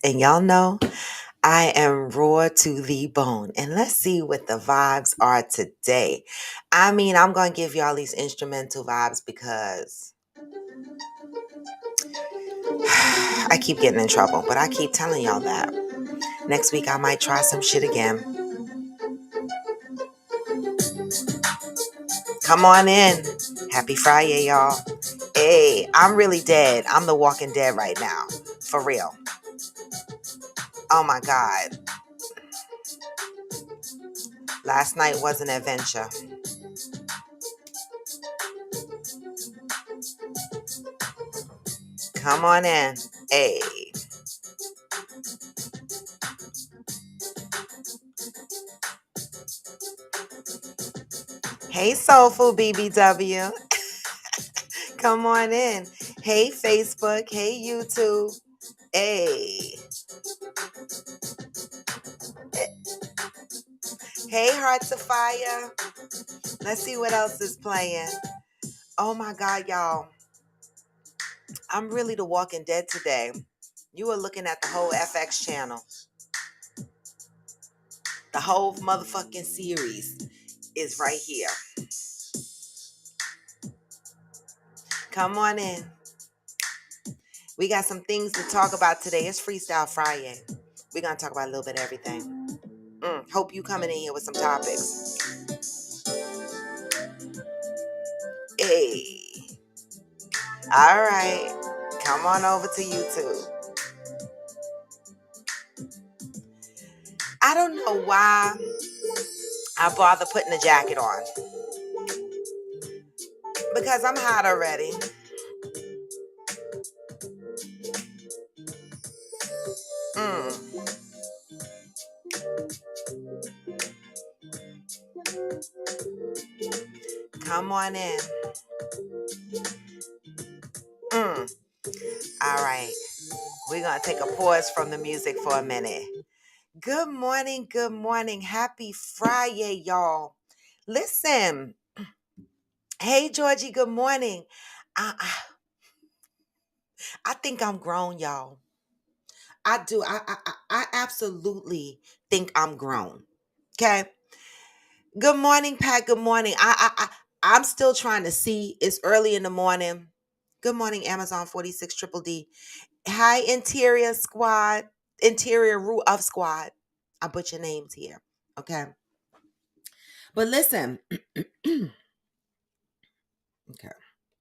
And y'all know I am raw to the bone. And let's see what the vibes are today. I mean, I'm going to give y'all these instrumental vibes because I keep getting in trouble, but I keep telling y'all that. Next week, I might try some shit again. Come on in. Happy Friday, y'all. Hey, I'm really dead. I'm the walking dead right now. For real. Oh my God. Last night was an adventure. Come on in. Hey. Hey, Soulful BBW. Come on in. Hey, Facebook. Hey, YouTube. Hey. Hey, Hearts of Fire. Let's see what else is playing. Oh my God, y'all. I'm really the walking dead today. You are looking at the whole FX channel. The whole motherfucking series is right here. Come on in. We got some things to talk about today. It's Freestyle Friday. We're going to talk about a little bit of everything. Hope you coming in here with some topics. Hey. All right. Come on over to YouTube. I don't know why I bother putting a jacket on. Because I'm hot already. Mm. Come on in. Mm. All right. We're going to take a pause from the music for a minute. Good morning. Good morning. Happy Friday, y'all. Listen. Hey, Georgie. Good morning. I think I'm grown, y'all. I do. I absolutely think I'm grown. Okay. Good morning, Pat. Good morning. I'm still trying to see. It's early in the morning. Good morning, Amazon 46 Triple D. Hi, Interior Squad. Interior Root of Squad. I put your names here. Okay. But listen. Okay.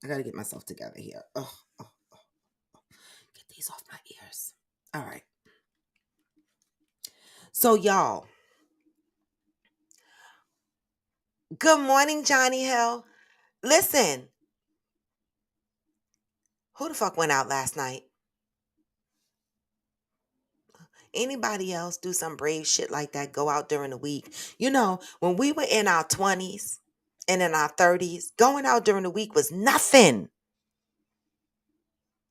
I got to get myself together here. Get these off my ears. All right. So, y'all. Good morning, Johnny Hill. Listen. Who the fuck went out last night? Anybody else do some brave shit like that, go out during the week? You know, when we were in our 20s and in our 30s, going out during the week was nothing.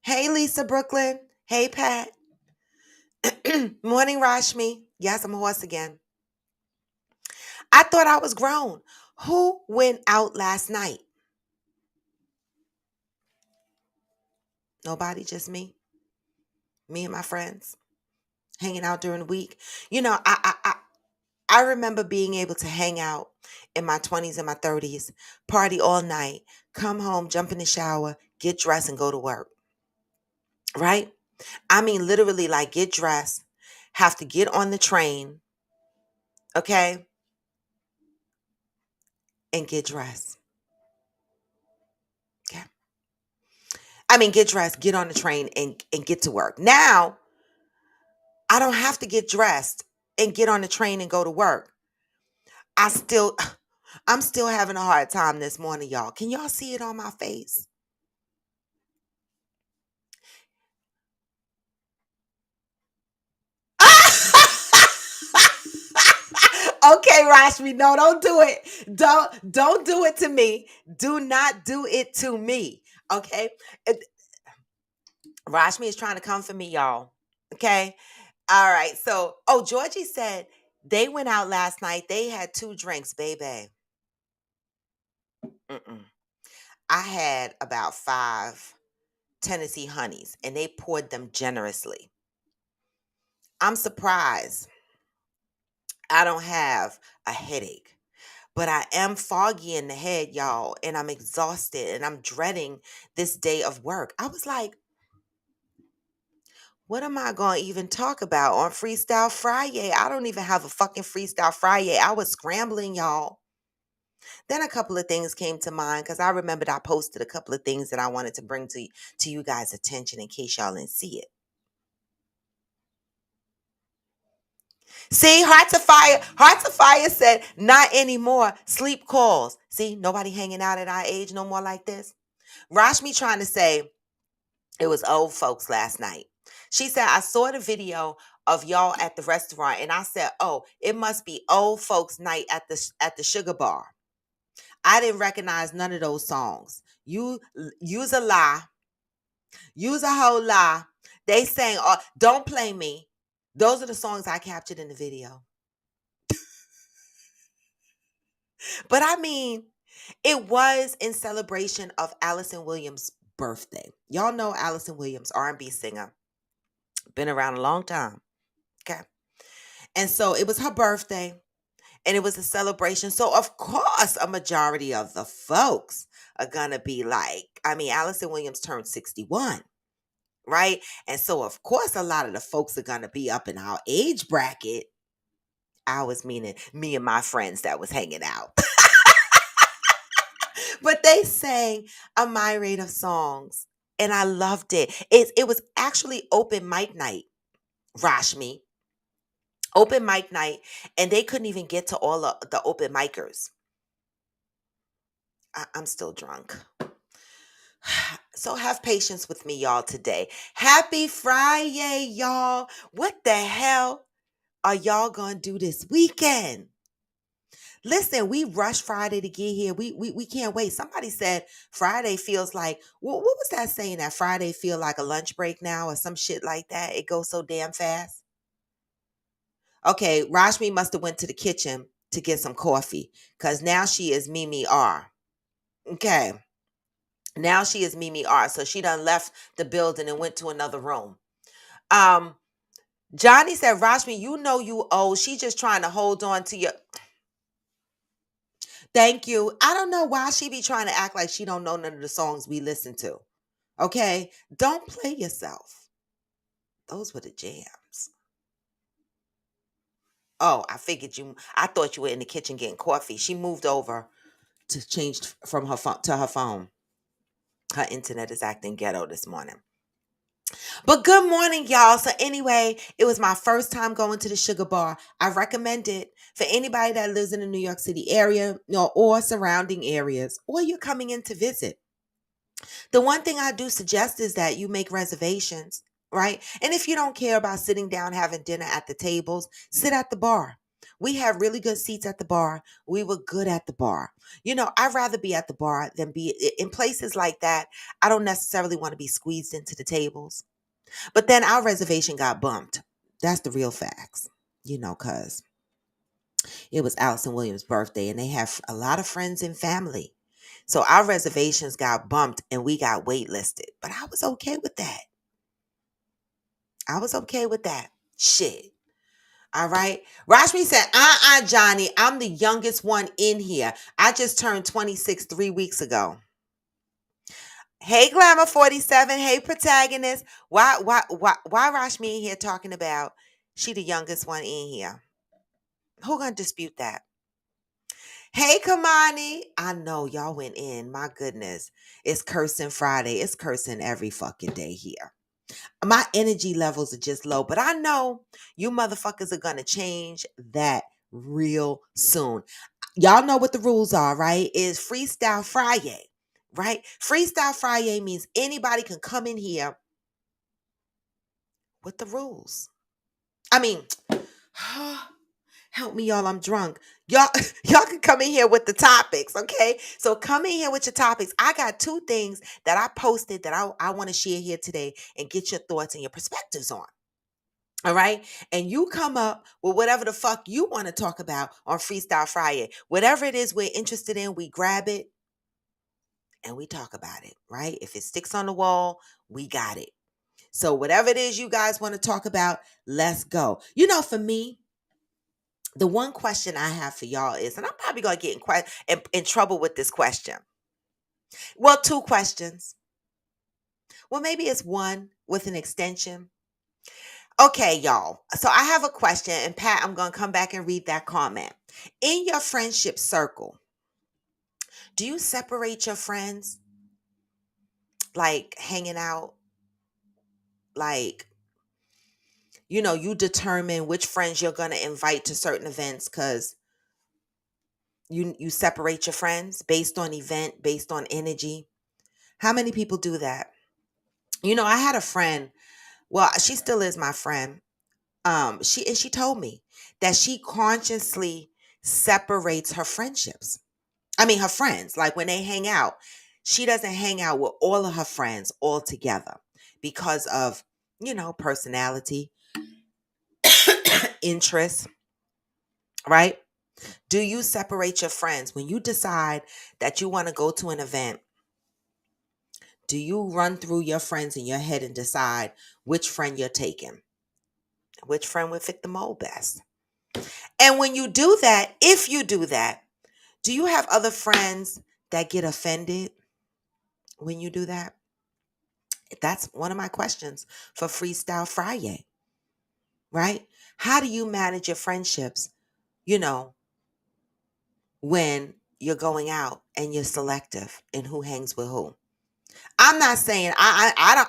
Hey, Lisa Brooklyn. Hey, Pat. Morning, Rashmi. Yes, I'm a horse again. I thought I was grown. Who went out last night? Nobody, just me. Me and my friends hanging out during the week. You know, I remember being able to hang out in my 20s and my 30s, party all night, come home, jump in the shower, get dressed, and go to work. Right? I mean, literally, like, get dressed, have to get on the train, okay, and get dressed. Okay. I mean, get dressed, get on the train, and get to work. Now, I don't have to get dressed and get on the train and go to work. I still, I'm still having a hard time this morning, y'all. Can y'all see it on my face? Okay, Rashmi, no, don't do it. Don't do it to me. Do not do it to me. Okay? Rashmi is trying to come for me, y'all. Okay? All right. So, Georgie said they went out last night. They had 2 drinks, baby. Mm-mm. I had about 5 Tennessee honeys, and they poured them generously. I'm surprised I don't have a headache, but I am foggy in the head, y'all, and I'm exhausted and I'm dreading this day of work. I was like, what am I going to even talk about on Freestyle Friday? I don't even have a fucking Freestyle Friday. I was scrambling, y'all. Then a couple of things came to mind because I remembered I posted a couple of things that I wanted to bring to you guys' attention in case y'all didn't see it. See, Hearts of Fire said, not anymore. Sleep calls. See, nobody hanging out at our age no more like this. Rashmi trying to say it was old folks last night. She said, I saw the video of y'all at the restaurant and I said, oh, it must be old folks night at the sugar bar. I didn't recognize none of those songs. You use a lie. Use a whole lie. They sang, don't play me. Those are the songs I captured in the video. But I mean, it was in celebration of Allison Williams' birthday. Y'all know Allison Williams, R&B singer. Been around a long time. Okay. And so it was her birthday and it was a celebration. So of course, a majority of the folks are going to be like, I mean, Allison Williams turned 61, right? And so of course, a lot of the folks are going to be up in our age bracket. I was meaning me and my friends that was hanging out. But they sang a myriad of songs and I loved it. It was actually open mic night, Rashmi. Open mic night, and they couldn't even get to all of the open micers. I'm still drunk. So have patience with me, y'all, today. Happy Friday, y'all. What the hell are y'all gonna do this weekend? Listen, we rushed Friday to get here. We can't wait. Somebody said Friday feels like, what was that saying? That Friday feel like a lunch break now or some shit like that? It goes so damn fast. Okay, Rashmi must have went to the kitchen to get some coffee because now she is Mimi R. Okay, now she is Mimi R. So she done left the building and went to another room. Um, Johnny said, Rashmi, you know you old. She just trying to hold on to your. Thank you. I don't know why she be trying to act like she don't know none of the songs we listen to. Okay, don't play yourself. Those were the jams. Oh, I thought you were in the kitchen getting coffee. She moved over to change from her phone to her phone. Her internet is acting ghetto this morning. But good morning, y'all. So anyway, it was my first time going to the sugar bar. I recommend it for anybody that lives in the New York City area, or surrounding areas, or you're coming in to visit. The one thing I do suggest is that you make reservations, right? And if you don't care about sitting down having dinner at the tables, sit at the bar. We have really good seats at the bar. We were good at the bar. I'd rather be at the bar than be in places like that. I don't necessarily want to be squeezed into the tables. But then our reservation got bumped. That's the real facts, because it was Allison Williams' birthday and they have a lot of friends and family. So our reservations got bumped and we got waitlisted. But I was okay with that. I was okay with that. Shit. All right. Rashmi said, Johnny, I'm the youngest one in here. I just turned 26 3 weeks ago. Hey, Glamour 47. Hey, protagonist. Why Rashmi in here talking about she the youngest one in here? Who gonna dispute that? Hey, Kamani. I know y'all went in. My goodness. It's cursing Friday. It's cursing every fucking day here. My energy levels are just low, but I know you motherfuckers are going to change that real soon. Y'all know what the rules are, right? It's Freestyle Friday, right? Freestyle Friday means anybody can come in here with the rules. I mean, help me, y'all. I'm drunk. Y'all, y'all can come in here with the topics, okay? So come in here with your topics. I got 2 things that I posted that I want to share here today and get your thoughts and your perspectives on. All right. And you come up with whatever the fuck you want to talk about on Freestyle Friday. Whatever it is we're interested in, we grab it and we talk about it, right? If it sticks on the wall, we got it. So whatever it is you guys want to talk about, let's go. You know, for me, the one question I have for y'all is, and I'm probably gonna get in trouble with this question. Well, two questions. Well, maybe it's one with an extension. Okay, y'all. So I have a question, and Pat, I'm gonna come back and read that comment. In your friendship circle, do you separate your friends, like hanging out, like you determine which friends you're gonna invite to certain events because you separate your friends based on event, based on energy. How many people do that? I had a friend. Well, she still is my friend. She told me that she consciously separates her friendships. I mean, her friends. Like when they hang out, she doesn't hang out with all of her friends all together because of personality, interests, right? Do you separate your friends when you decide that you want to go to an event? Do you run through your friends in your head and decide which friend you're taking? Which friend would fit the mold best? And when you do that, if you do that, do you have other friends that get offended when you do that? That's one of my questions for Freestyle Friday, right? How do you manage your friendships, you know, when you're going out and you're selective in who hangs with who? I'm not saying I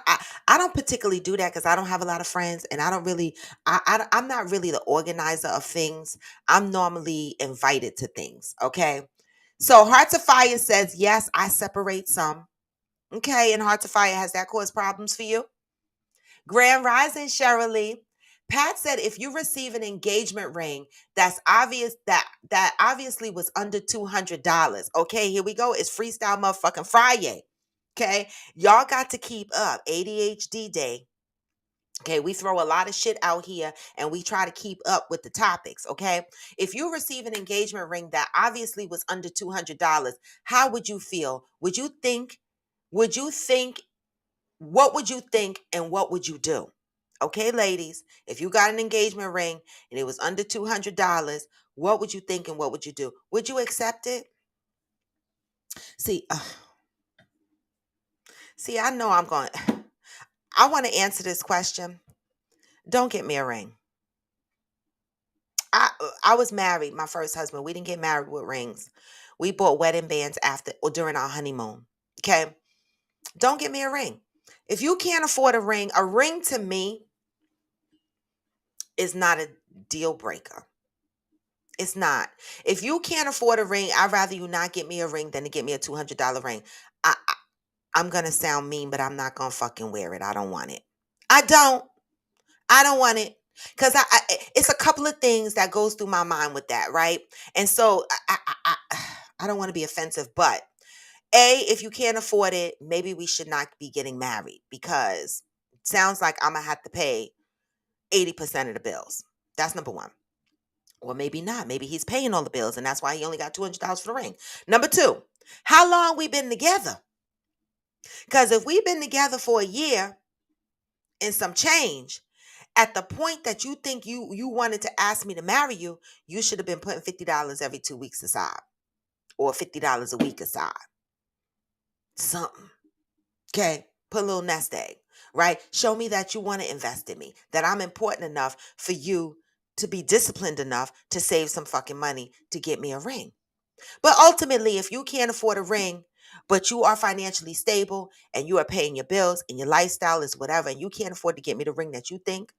don't particularly do that because I don't have a lot of friends and I don't really I'm not really the organizer of things. I'm normally invited to things. Okay, so Hearts of Fire says yes, I separate some. Okay, and Hearts of Fire, has that caused problems for you? Grand Rising, Shirley. Pat said if you receive an engagement ring that's obvious that obviously was under $200. Okay, here we go. It's Freestyle motherfucking Friday. Okay, y'all got to keep up. ADHD day. Okay, we throw a lot of shit out here and we try to keep up with the topics. Okay, if you receive an engagement ring that obviously was under $200, how would you feel? Would you think what would you think and what would you do? Okay, ladies, if you got an engagement ring and it was under $200, what would you think and what would you do? Would you accept it? See, I know I'm going. I want to answer this question. Don't get me a ring. I was married, my first husband. We didn't get married with rings. We bought wedding bands after or during our honeymoon. Okay? Don't get me a ring. If you can't afford a ring to me is not a deal breaker. It's not. If you can't afford a ring, I'd rather you not get me a ring than to get me a $200 ring. I'm going to sound mean, but I'm not going to fucking wear it. I don't want it. I don't. I don't want it. Because it's a couple of things that goes through my mind with that, right? And so I don't want to be offensive, but if you can't afford it, maybe we should not be getting married because it sounds like I'm going to have to pay 80% of the bills. That's number one. Or maybe not. Maybe he's paying all the bills and that's why he only got $200 for the ring. Number two, how long we been together? Because if we've been together for a year and some change, at the point that you think you wanted to ask me to marry you, you should have been putting $50 every 2 weeks aside or $50 a week aside. Something. Okay? Put a little nest egg, right? Show me that you want to invest in me, that I'm important enough for you to be disciplined enough to save some fucking money to get me a ring. But ultimately, if you can't afford a ring, but you are financially stable and you are paying your bills and your lifestyle is whatever, and you can't afford to get me the ring that you think,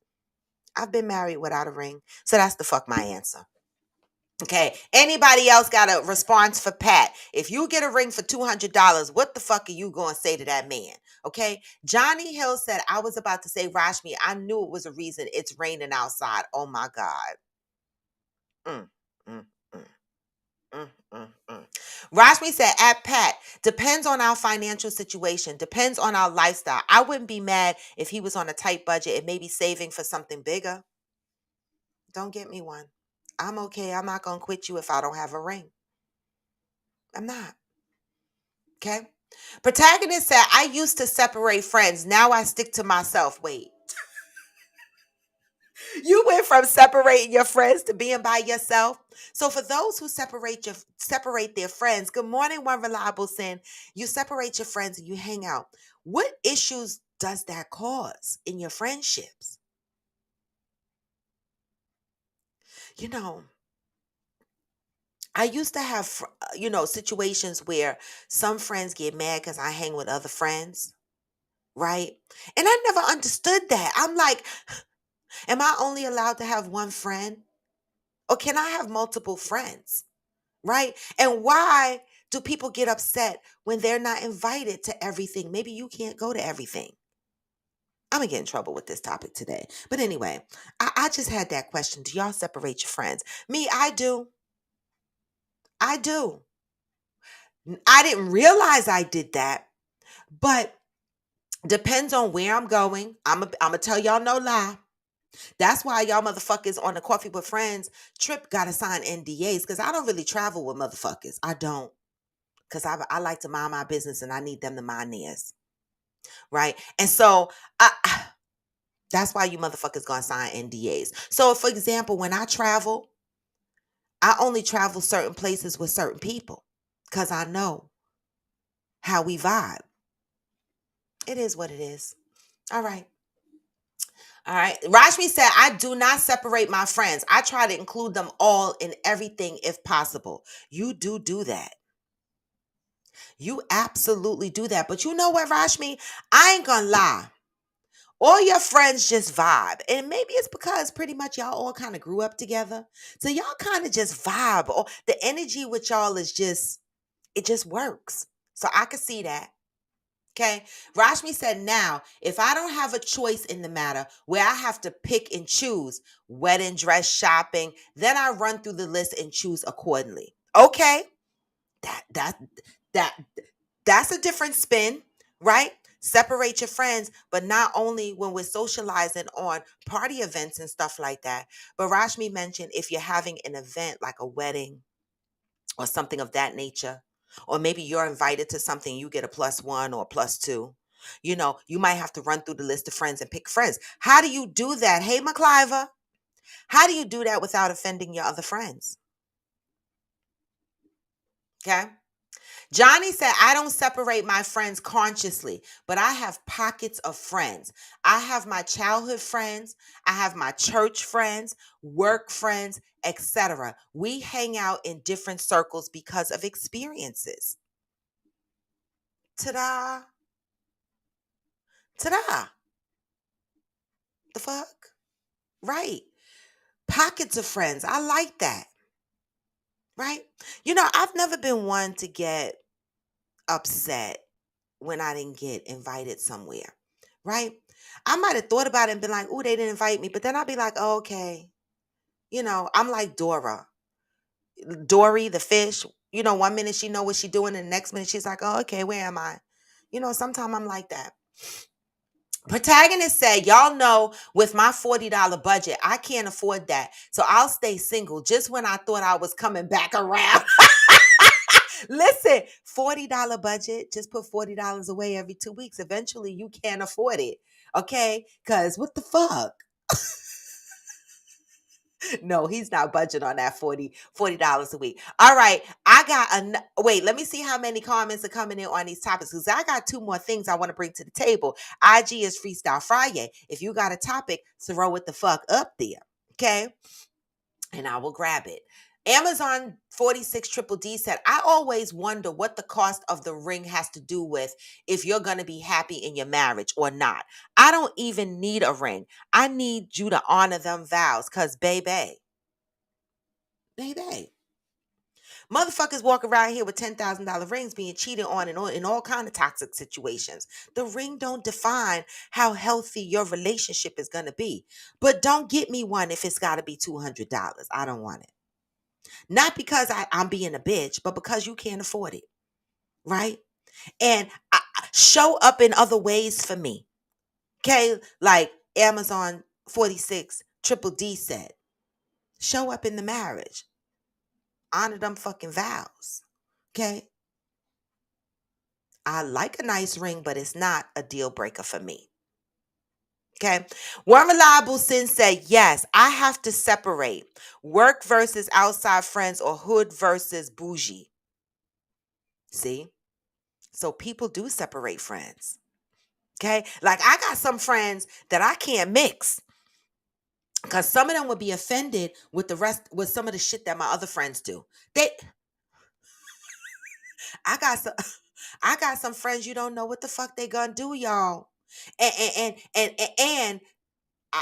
I've been married without a ring. So that's the fuck my answer. Okay. Anybody else got a response for Pat? If you get a ring for $200, what the fuck are you going to say to that man? Okay. Johnny Hill said, I was about to say, Rashmi, I knew it was a reason it's raining outside. Oh my God. Mm, mm, mm. Rashmi said, at Pat, depends on our financial situation, depends on our lifestyle. I wouldn't be mad if he was on a tight budget and maybe saving for something bigger. Don't get me one. I'm okay. I'm not going to quit you if I don't have a ring. I'm not. Okay. Protagonist said, I used to separate friends. Now I stick to myself. Wait, you went from separating your friends to being by yourself. So for those who separate their friends, good morning, one reliable sin. You separate your friends and you hang out. What issues does that cause in your friendships? You know, I used to have, situations where some friends get mad because I hang with other friends, right? And I never understood that. I'm like, am I only allowed to have one friend? Or can I have multiple friends? Right? And why do people get upset when they're not invited to everything? Maybe you can't go to everything. I'm gonna get in trouble with this topic today. But anyway, I just had that question. Do y'all separate your friends? Me, I do. I do. I didn't realize I did that, but depends on where I'm going. I'm gonna tell y'all no lie. That's why y'all motherfuckers on the Coffee with Friends trip gotta sign NDAs because I don't really travel with motherfuckers. I don't. Because I like to mind my business and I need them to mind theirs. Right. And so that's why you motherfuckers gonna sign NDAs. So for example, when I travel, I only travel certain places with certain people because I know how we vibe. It is what it is. All right. All right. Rashmi said, I do not separate my friends. I try to include them all in everything if possible. You do that. You absolutely do that. But you know what, Rashmi? I ain't gonna lie. All your friends just vibe. And maybe it's because pretty much y'all all kind of grew up together. So y'all kind of just vibe. Or the energy with y'all is just, it just works. So I could see that. Okay. Rashmi said, now, if I don't have a choice in the matter where I have to pick and choose wedding dress shopping, then I run through the list and choose accordingly. Okay. That, that, that, that's a different spin, right? Separate your friends, but not only when we're socializing on party events and stuff like that. But Rashmi mentioned if you're having an event like a wedding or something of that nature, or maybe you're invited to something, you get a +1 or a +2. You might have to run through the list of friends and pick friends. How do you do that? Hey, McCliver, how do you do that without offending your other friends? Okay. Johnny said, I don't separate my friends consciously, but I have pockets of friends. I have my childhood friends, I have my church friends, work friends, etc. We hang out in different circles because of experiences. Ta-da! Ta-da! The fuck? Right. Pockets of friends. I like that. Right? I've never been one to get upset when I didn't get invited somewhere, right? I might have thought about it and been like, "Oh, they didn't invite me," but then I'll be like, oh, "Okay." I'm like Dory the fish. One minute she know what she doing, and the next minute she's like, "Oh, okay, where am I?" Sometimes I'm like that. Protagonist said, y'all know with my $40 budget, I can't afford that. So I'll stay single just when I thought I was coming back around. Listen, $40 budget, just put $40 away every 2 weeks. Eventually, you can't afford it. Okay? Because what the fuck? No, he's not budgeting on that $40 a week. All right. Wait, let me see how many comments are coming in on these topics because I got two more things I want to bring to the table. IG is Freestyle Friday. If you got a topic, throw it the fuck up there. Okay? And I will grab it. Amazon 46 Triple D said, I always wonder what the cost of the ring has to do with if you're going to be happy in your marriage or not. I don't even need a ring. I need you to honor them vows because, baby, motherfuckers walk around here with $10,000 rings being cheated on in all kind of toxic situations. The ring don't define how healthy your relationship is going to be. But don't get me one if it's got to be $200. I don't want it. Not because I'm being a bitch, but because you can't afford it, right? And show up in other ways for me, okay? Like Amazon 46 Triple D said, show up in the marriage, honor them fucking vows, okay? I like a nice ring, but it's not a deal breaker for me. Okay. One reliable sin said, yes, I have to separate work versus outside friends or hood versus bougie. See? So people do separate friends. Okay. Like I got some friends that I can't mix because some of them would be offended with with some of the shit that my other friends do. They, I got some, I got some friends you don't know what the fuck they gonna do, y'all. And I'm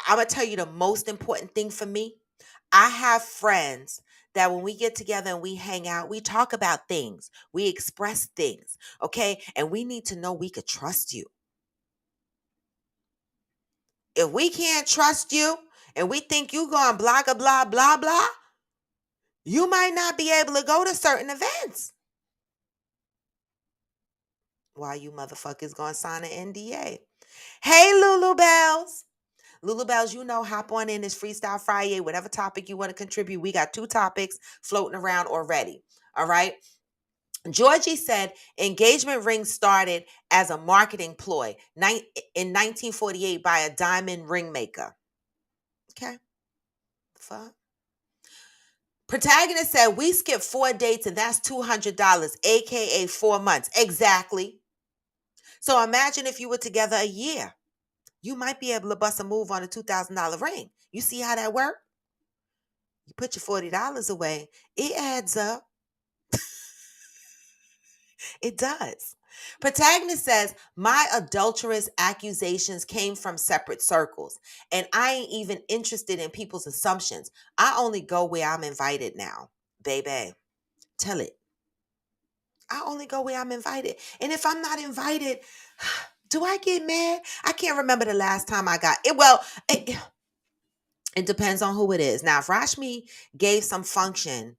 gonna tell you the most important thing for me. I have friends that when we get together and we hang out, we talk about things, we express things, okay? And we need to know we could trust you. If we can't trust you and we think you going blah, blah, blah, blah, blah, you might not be able to go to certain events. Why you motherfuckers gonna sign an NDA? Hey, Lulu Bells. Lulu Bells, you know, hop on in this Freestyle Friday, whatever topic you want to contribute. We got 2 topics floating around already. All right. Georgie said engagement rings started as a marketing ploy in 1948 by a diamond ring maker. Okay. Fuck. Protagonist said we skipped 4 dates and that's $200, aka 4 months. Exactly. So imagine if you were together a year. You might be able to bust a move on a $2,000 ring. You see how that works? You put your $40 away, it adds up. It does. Protagonist says, my adulterous accusations came from separate circles, and I ain't even interested in people's assumptions. I only go where I'm invited now. Baby, tell it. I only go where I'm invited. And if I'm not invited, do I get mad? I can't remember the last time I got it. Well, it depends on who it is. Now, if Rashmi gave some function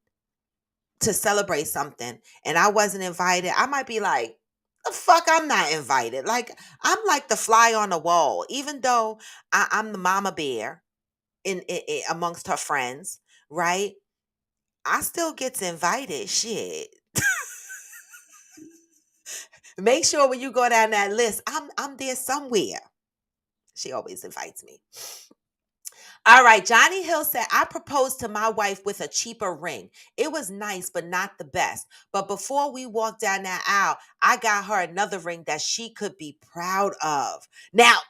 to celebrate something and I wasn't invited, I might be like, the fuck, I'm not invited. Like, I'm like the fly on the wall, even though I'm the mama bear in amongst her friends, right? I still gets invited. Shit. Make sure when you go down that list, I'm there somewhere. She always invites me. All right, Johnny Hill said, I proposed to my wife with a cheaper ring. It was nice, but not the best. But before we walked down that aisle, I got her another ring that she could be proud of. Now,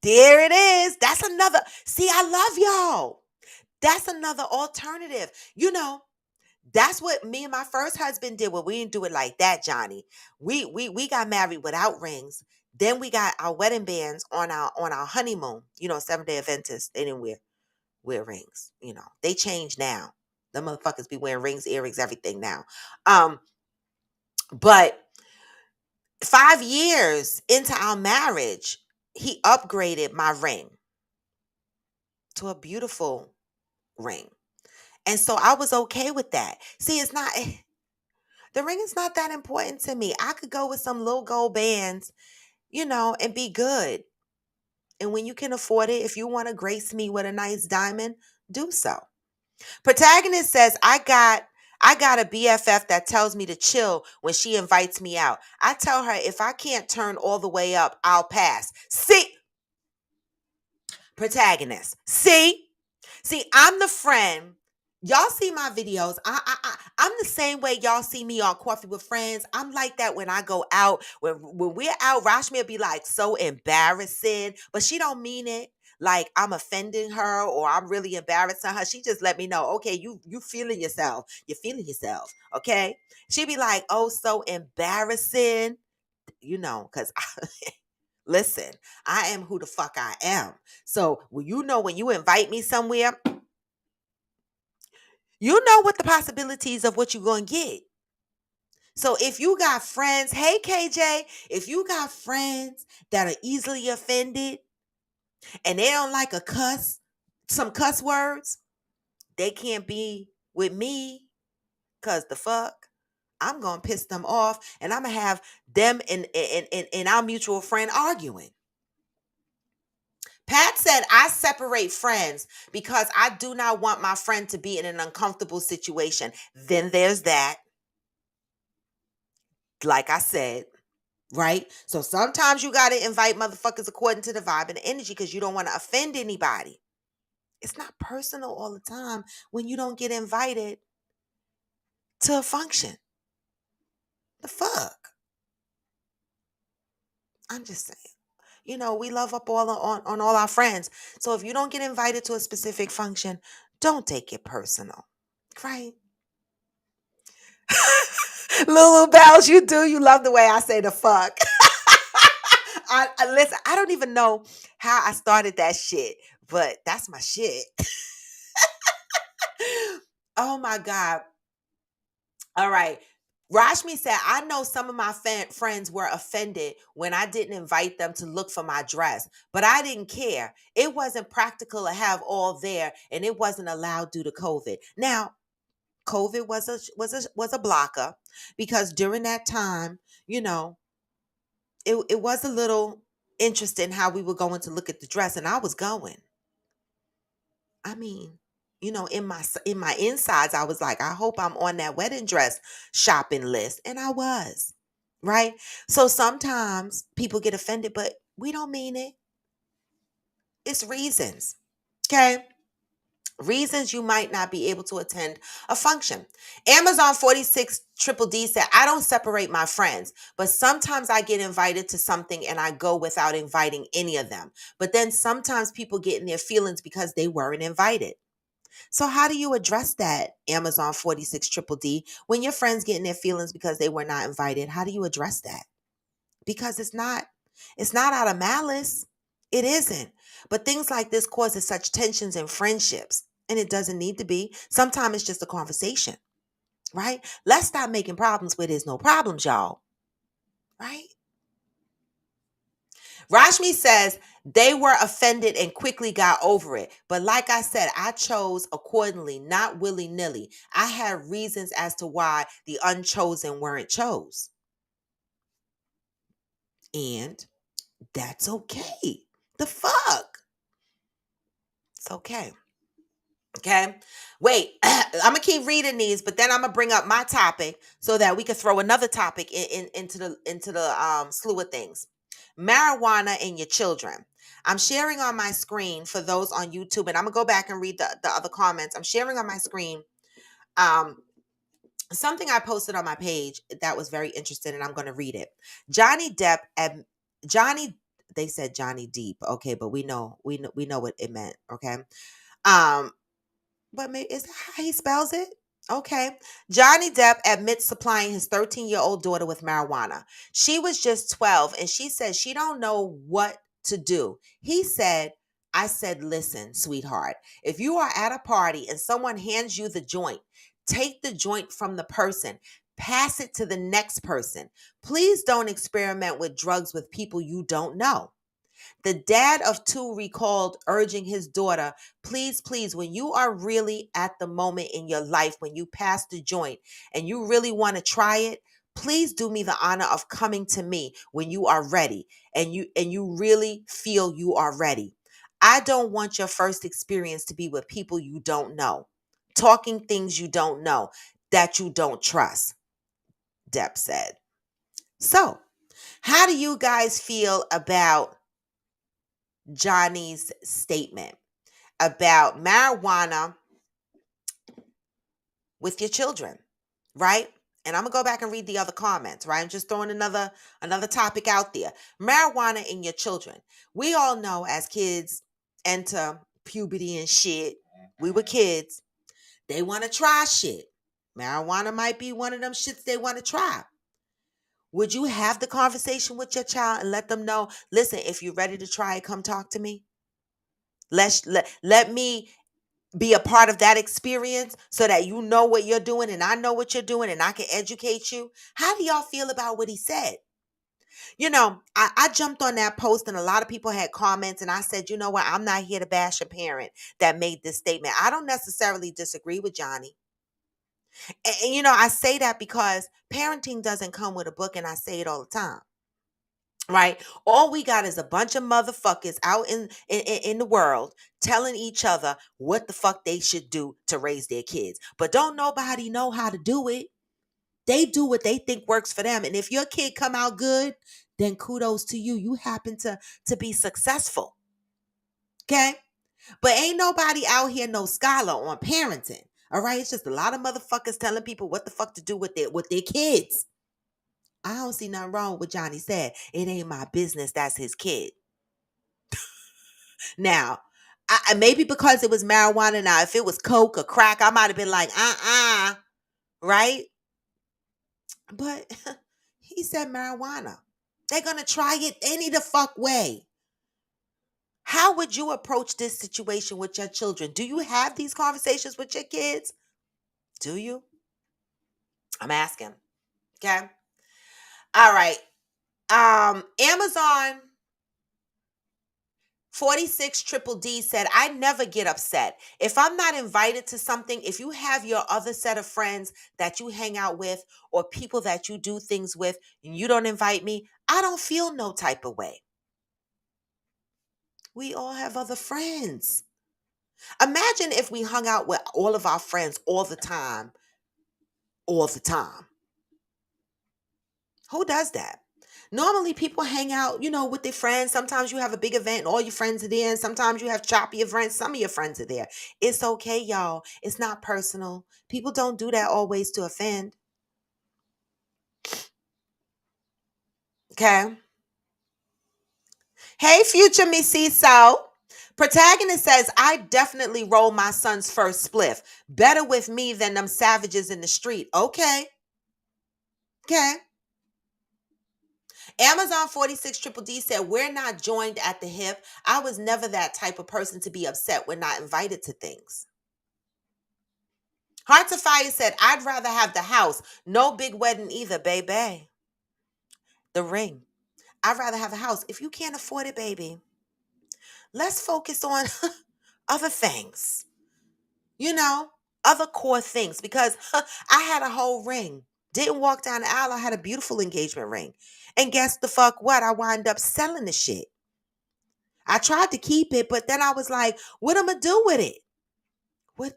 there it is. That's another. See, I love y'all. That's another alternative. You know, that's what me and my first husband did. Well, we didn't do it like that, Johnny. We got married without rings. Then we got our wedding bands on our honeymoon. You know, 7-Day Adventists. They didn't wear rings. You know, they change now. The motherfuckers be wearing rings, earrings, everything now. But 5 years into our marriage, he upgraded my ring to a beautiful ring. And so I was okay with that. See, it's not the ring is not that important to me. I could go with some little gold bands, you know, and be good. And when you can afford it, if you want to grace me with a nice diamond, do so. Protagonist says, I got a BFF that tells me to chill when she invites me out. I tell her if I can't turn all the way up, I'll pass. See, protagonist. See, I'm the friend. Y'all see my videos. I'm the same way y'all see me on Coffee with Friends. I'm like that when I go out. When we're out, Rashmi will be like so embarrassing, but she don't mean it like I'm offending her or I'm really embarrassing her. She just let me know, okay, you feeling yourself. You're feeling yourself. Okay. She be like, oh, so embarrassing. You know, because listen, I am who the fuck I am. So, well, you know, when you invite me somewhere, you know what the possibilities of what you're going to get. So if you got friends, hey KJ, if you got friends that are easily offended and they don't like some cuss words, they can't be with me because the fuck, I'm going to piss them off and I'm going to have them and our mutual friend arguing. Pat said, I separate friends because I do not want my friend to be in an uncomfortable situation. Then there's that. Like I said, right? So sometimes you got to invite motherfuckers according to the vibe and the energy because you don't want to offend anybody. It's not personal all the time when you don't get invited to a function. The fuck? I'm just saying. We love up all on all our friends. So if you don't get invited to a specific function, don't take it personal. Right? Lulu Bells, you do. You love the way I say the fuck. Listen, I don't even know how I started that shit, but that's my shit. Oh my God. All right. Rashmi said, I know some of my friends were offended when I didn't invite them to look for my dress, but I didn't care. It wasn't practical to have all there, and it wasn't allowed due to COVID. Now, COVID was a blocker because during that time, it was a little interesting how we were going to look at the dress, and I was going. I mean, in my insides, I was like, I hope I'm on that wedding dress shopping list, and I was, right? So sometimes people get offended, but we don't mean it. It's reasons, okay? Reasons you might not be able to attend a function. Amazon 46 Triple D said, I don't separate my friends, but sometimes I get invited to something and I go without inviting any of them. But then sometimes people get in their feelings because they weren't invited. So how do you address that, Amazon 46 Triple D, when your friends get in their feelings because they were not invited? How do you address that? Because it's not out of malice. It isn't. But things like this causes such tensions in friendships, and it doesn't need to be. Sometimes it's just a conversation, right? Let's stop making problems where there's no problems, y'all. Right? Rashmi says they were offended and quickly got over it. But like I said, I chose accordingly, not willy-nilly. I had reasons as to why the unchosen weren't chose. And that's okay. The fuck? It's okay. Okay. Wait, I'm gonna keep reading these, but then I'm gonna bring up my topic so that we can throw another topic into the slew of things. Marijuana in your children. I'm sharing on my screen for those on YouTube, and I'm gonna go back and read the other comments. I'm sharing on my screen um something I posted on my page that was very interesting, and I'm gonna read it. Johnny Depp and Johnny, they said Johnny Deep, okay, but we know what it meant, okay. Um, but maybe is that how he spells it? Okay. Johnny Depp admits supplying his 13-year-old daughter with marijuana. She was just 12 and she said she don't know what to do. He said, I said, listen, sweetheart, if you are at a party and someone hands you the joint, take the joint from the person. Pass it to the next person. Please don't experiment with drugs with people you don't know. The dad of two recalled urging his daughter, please, please, when you are really at the moment in your life, when you pass the joint and you really want to try it, please do me the honor of coming to me when you are ready and you really feel you are ready. I don't want your first experience to be with people you don't know, talking things you don't know, that you don't trust, Depp said. So, how do you guys feel about Johnny's statement about marijuana with your children, right? And I'm gonna go back and read the other comments, right? I'm just throwing another topic out there. Marijuana in your children. We all know as kids enter puberty and shit. We were kids. They want to try shit. Marijuana might be one of them shits they want to try. Would you have the conversation with your child and let them know, listen, if you're ready to try it, come talk to me? Let me be a part of that experience so that you know what you're doing and I know what you're doing and I can educate you. How do y'all feel about what he said? I jumped on that post and a lot of people had comments and I said, you know what? I'm not here to bash a parent that made this statement. I don't necessarily disagree with Johnny. And I say that because parenting doesn't come with a book and I say it all the time. Right? All we got is a bunch of motherfuckers out in the world telling each other what the fuck they should do to raise their kids. But don't nobody know how to do it. They do what they think works for them. And if your kid come out good, then kudos to you. You happen to be successful. Okay? But ain't nobody out here no scholar on parenting. All right? It's just a lot of motherfuckers telling people what the fuck to do with their kids. I don't see nothing wrong with what Johnny said. It ain't my business. That's his kid. Now, maybe because it was marijuana. Now, if it was coke or crack, I might have been like, right? But he said marijuana. They're going to try it any the fuck way. How would you approach this situation with your children? Do you have these conversations with your kids? Do you? I'm asking. Okay. All right. Amazon 46 Triple D said, I never get upset. If I'm not invited to something, if you have your other set of friends that you hang out with or people that you do things with and you don't invite me, I don't feel no type of way. We all have other friends. Imagine if we hung out with all of our friends all the time. All the time. Who does that? Normally people hang out, with their friends. Sometimes you have a big event and all your friends are there. And sometimes you have choppy events. Some of your friends are there. It's okay, y'all. It's not personal. People don't do that always to offend. Okay. Hey, future Miss So. Protagonist says, I definitely roll my son's first spliff. Better with me than them savages in the street. Okay. Okay. Amazon 46 Triple D said, we're not joined at the hip. I was never that type of person to be upset when not invited to things. Hearts of Fire said, I'd rather have the house. No big wedding either, baby. The ring. I'd rather have the house. If you can't afford it, baby, let's focus on other things. Other core things. Because I had a whole ring. Didn't walk down the aisle. I had a beautiful engagement ring. And guess the fuck what? I wind up selling the shit. I tried to keep it, but then I was like, what am I do with it?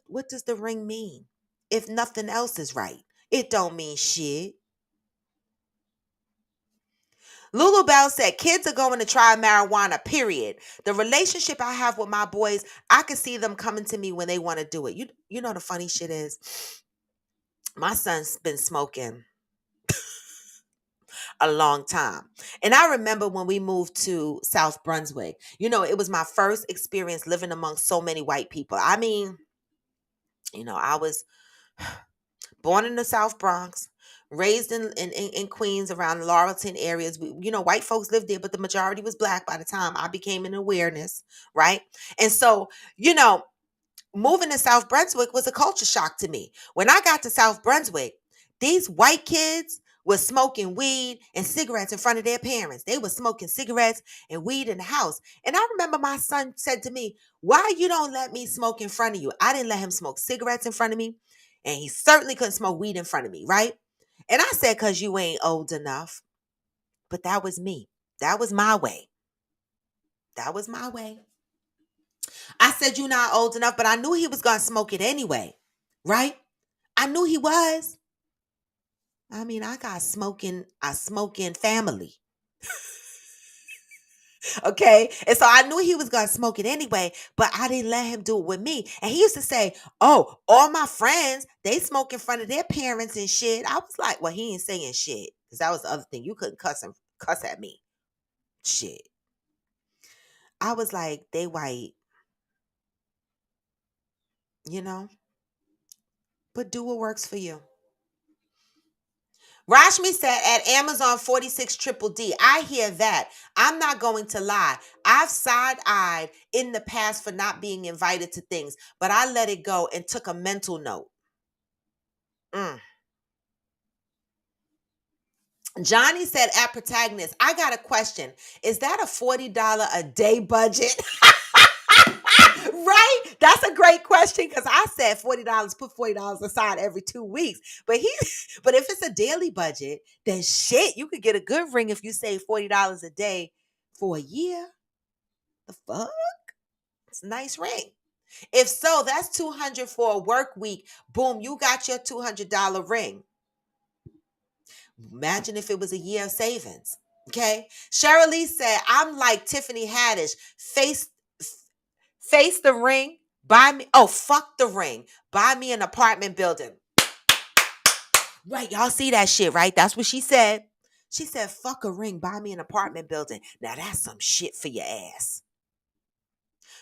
What does the ring mean? If nothing else is right, it don't mean shit. Lulu Bell said, kids are going to try marijuana, period. The relationship I have with my boys, I can see them coming to me when they want to do it. You know the funny shit is, my son's been smoking a long time. And I remember when we moved to South Brunswick, it was my first experience living among so many white people. I mean, I was born in the South Bronx, raised in Queens around the Laurelton areas. White folks lived there, but the majority was black by the time I became an awareness, right? And so, moving to South Brunswick was a culture shock to me. When I got to South Brunswick, these white kids were smoking weed and cigarettes in front of their parents. They were smoking cigarettes and weed in the house. And I remember my son said to me, why you don't let me smoke in front of you? I didn't let him smoke cigarettes in front of me. And he certainly couldn't smoke weed in front of me, right? And I said, because you ain't old enough. But that was me. That was my way. That was my way. I said, you're not old enough, but I knew he was going to smoke it anyway, right? I knew he was. I mean, I got a smoking family. Okay. And so I knew he was going to smoke it anyway, but I didn't let him do it with me. And he used to say, oh, all my friends, they smoke in front of their parents and shit. I was like, well, he ain't saying shit. Because that was the other thing. You couldn't cuss at me. Shit. I was like, they white, you know, but do what works for you. Rashmi said at Amazon 46 Triple D, I hear that. I'm not going to lie. I've side-eyed in the past for not being invited to things, but I let it go and took a mental note. Johnny said at Protagonist, I got a question. Is that a $40 a day budget? Right? That's a great question because I said $40, put $40 aside every 2 weeks. But if it's a daily budget, then shit, you could get a good ring if you save $40 a day for a year. The fuck? It's a nice ring. If so, that's $200 for a work week. Boom, you got your $200 ring. Imagine if it was a year of savings. Okay. Cheryl Lee said, I'm like Tiffany Haddish. Face the ring. Buy me. Oh, fuck the ring. Buy me an apartment building. Right. Y'all see that shit, right? That's what she said. She said, fuck a ring. Buy me an apartment building. Now that's some shit for your ass.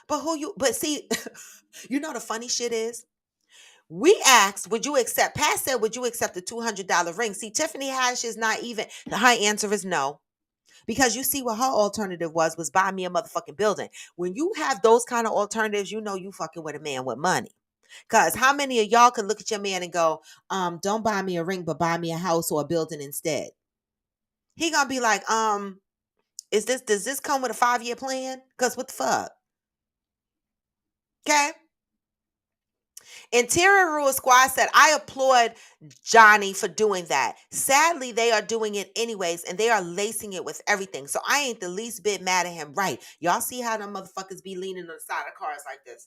But see, you know the funny shit is? We asked, would you accept? Pat said, would you accept the $200 ring? See, Tiffany Haddish is not even, her answer is no. Because you see what her alternative was buy me a motherfucking building. When you have those kind of alternatives, you know you fucking with a man with money. Cause how many of y'all can look at your man and go, don't buy me a ring, but buy me a house or a building instead? He gonna be like, does this come with a 5-year plan? Cause what the fuck? Okay. Interior Rule Squad said, I applaud Johnny for doing that. Sadly, they are doing it anyways, and they are lacing it with everything. So I ain't the least bit mad at him. Right. Y'all see how them motherfuckers be leaning on the side of cars like this?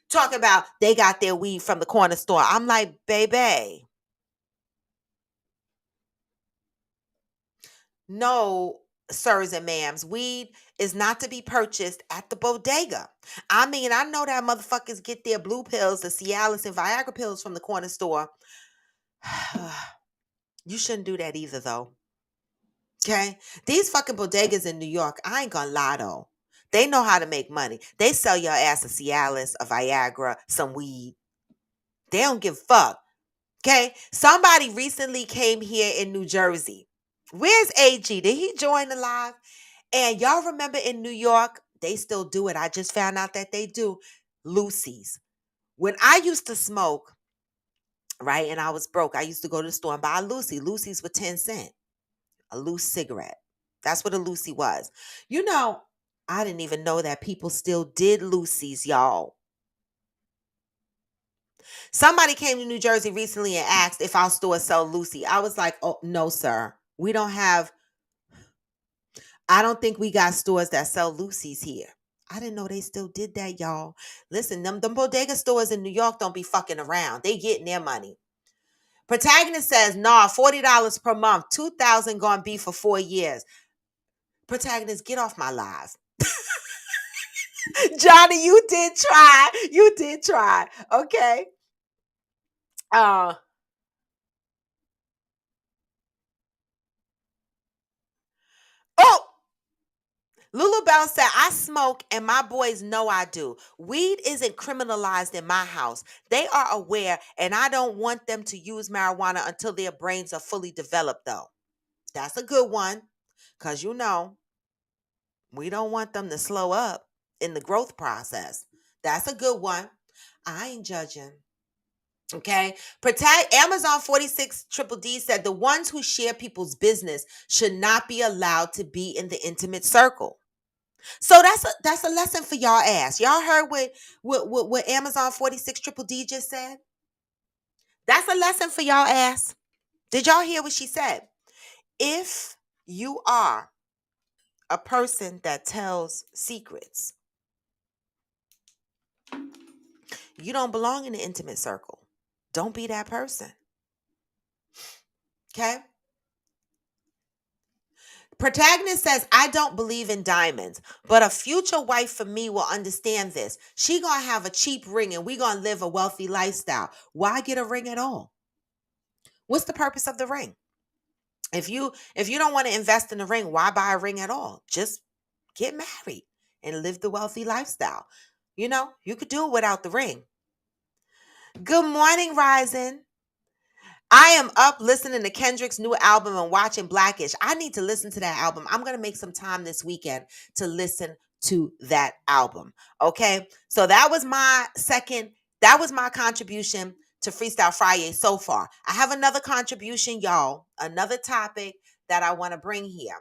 Talking about they got their weed from the corner store. I'm like, baby. No, sirs and ma'ams, weed is not to be purchased at the bodega. I mean, I know that motherfuckers get their blue pills, the Cialis and Viagra pills from the corner store. You shouldn't do that either, though. Okay? These fucking bodegas in New York, I ain't gonna lie though. They know how to make money. They sell your ass a Cialis, a Viagra, some weed. They don't give a fuck. Okay? Somebody recently came here in New Jersey. Where's AG? Did he join the live? And y'all remember in New York, they still do it. I just found out that they do Lucy's. When I used to smoke, right, and I was broke, I used to go to the store and buy a Lucy. Lucy's were 10 cents. A loose cigarette. That's what a Lucy was. You know, I didn't even know that people still did Lucy's, y'all. Somebody came to New Jersey recently and asked if our store sell Lucy. I was like, oh, no, sir. We don't have, I don't think we got stores that sell Lucy's here. I didn't know they still did that, y'all. Listen, them bodega stores in New York don't be fucking around. They getting their money. Protagonist says, nah, $40 per month. 2,000 gonna be for 4 years. Protagonist, get off my live. Johnny, you did try. You did try. Okay. Uh oh, Lulu Bell said, I smoke and my boys know I do. Weed isn't criminalized in my house. They are aware, and I don't want them to use marijuana until their brains are fully developed, though. That's a good one. Because we don't want them to slow up in the growth process. That's a good one. I ain't judging. Okay. Protect Amazon 46 Triple D said the ones who share people's business should not be allowed to be in the intimate circle. So that's a lesson for y'all ass. Y'all heard what Amazon 46 Triple D just said? That's a lesson for y'all ass. Did y'all hear what she said? If you are a person that tells secrets, you don't belong in the intimate circle. Don't be that person. Okay? Protagonist says, I don't believe in diamonds, but a future wife for me will understand this. She gonna have a cheap ring and we gonna live a wealthy lifestyle. Why get a ring at all? What's the purpose of the ring? If you don't want to invest in the ring, why buy a ring at all? Just get married and live the wealthy lifestyle. You could do it without the ring. Good morning, Rising. I am up listening to Kendrick's new album and watching Blackish. I need to listen to that album. I'm going to make some time this weekend to listen to that album. Okay. So that was my contribution to Freestyle Friday so far. I have another contribution, y'all, another topic that I want to bring here.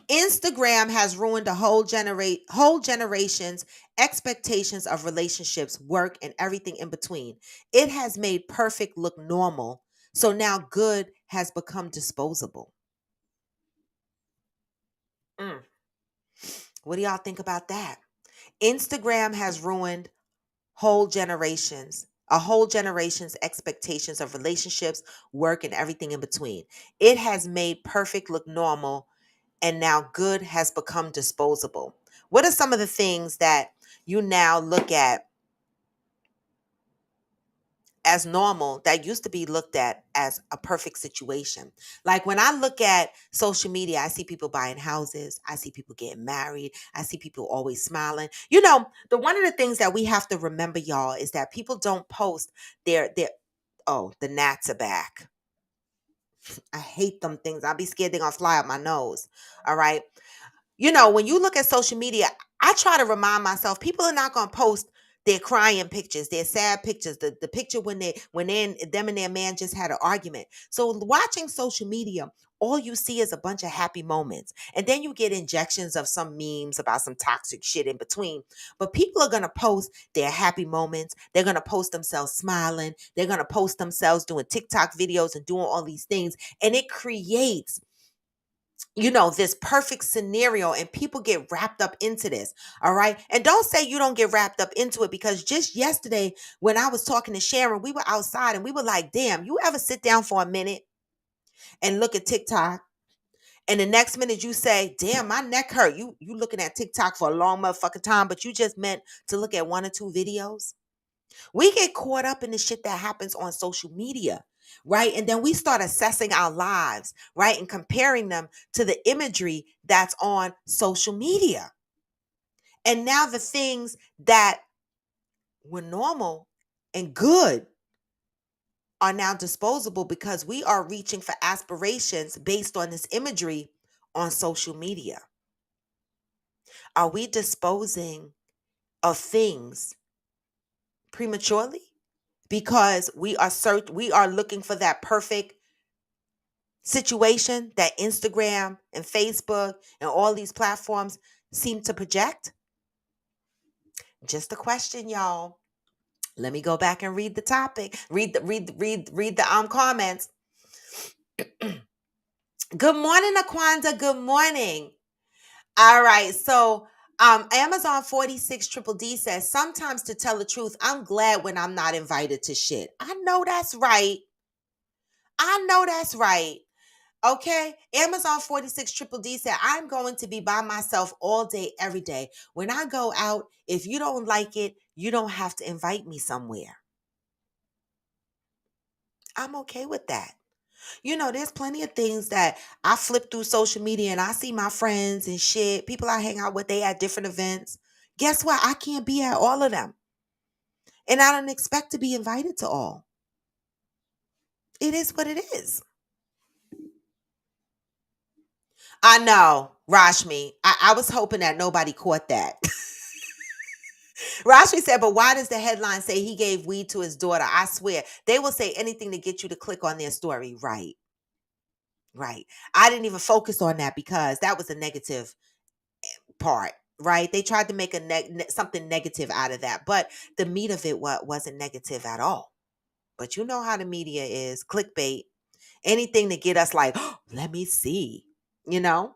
Instagram has ruined a whole generation's expectations of relationships, work, and everything in between. It has made perfect look normal, so now good has become disposable. Mm. What do y'all think about that? Instagram has ruined a whole generation's expectations of relationships, work, and everything in between. It has made perfect look normal, and now good has become disposable. What are some of the things that you now look at as normal that used to be looked at as a perfect situation? Like when I look at social media, I see people buying houses, I see people getting married, I see people always smiling. The one of the things that we have to remember, y'all, is that people don't post their oh, the gnats are back. I hate them things. I'll be scared they're gonna fly up my nose. All right. When you look at social media, I try to remind myself people are not going to post their crying pictures, their sad pictures, the picture them and their man just had an argument. So watching social media, all you see is a bunch of happy moments. And then you get injections of some memes about some toxic shit in between. But people are going to post their happy moments. They're going to post themselves smiling. They're going to post themselves doing TikTok videos and doing all these things. And it creates this perfect scenario, and people get wrapped up into this. All right. And don't say you don't get wrapped up into it, because just yesterday when I was talking to Sharon, we were outside and we were like, damn, you ever sit down for a minute and look at TikTok, and the next minute you say, damn, my neck hurt. You looking at TikTok for a long motherfucking time, but you just meant to look at one or two videos. We get caught up in the shit that happens on social media, right? And then we start assessing our lives, right? And comparing them to the imagery that's on social media. And now the things that were normal and good are now disposable because we are reaching for aspirations based on this imagery on social media. Are we disposing of things prematurely because we are looking for that perfect situation that Instagram and Facebook and all these platforms seem to project? Just a question, y'all. Let me go back and read the topic. Read the comments. Good morning, Aquanda. Good morning. All right. So Amazon 46 Triple D says, sometimes to tell the truth, I'm glad when I'm not invited to shit. I know that's right. I know that's right. Okay, Amazon 46 Triple D said, I'm going to be by myself all day, every day. When I go out, if you don't like it, you don't have to invite me somewhere. I'm okay with that. There's plenty of things that I flip through social media and I see my friends and shit, people I hang out with, they at different events. Guess what? I can't be at all of them. And I don't expect to be invited to all. It is what it is. I know, Rashmi. I was hoping that nobody caught that. Rashmi said, but why does the headline say he gave weed to his daughter? I swear, they will say anything to get you to click on their story. Right. Right. I didn't even focus on that because that was a negative part. Right. They tried to make something negative out of that, but the meat of it wasn't negative at all. But you know how the media is, clickbait, anything to get us like, oh, let me see, you know?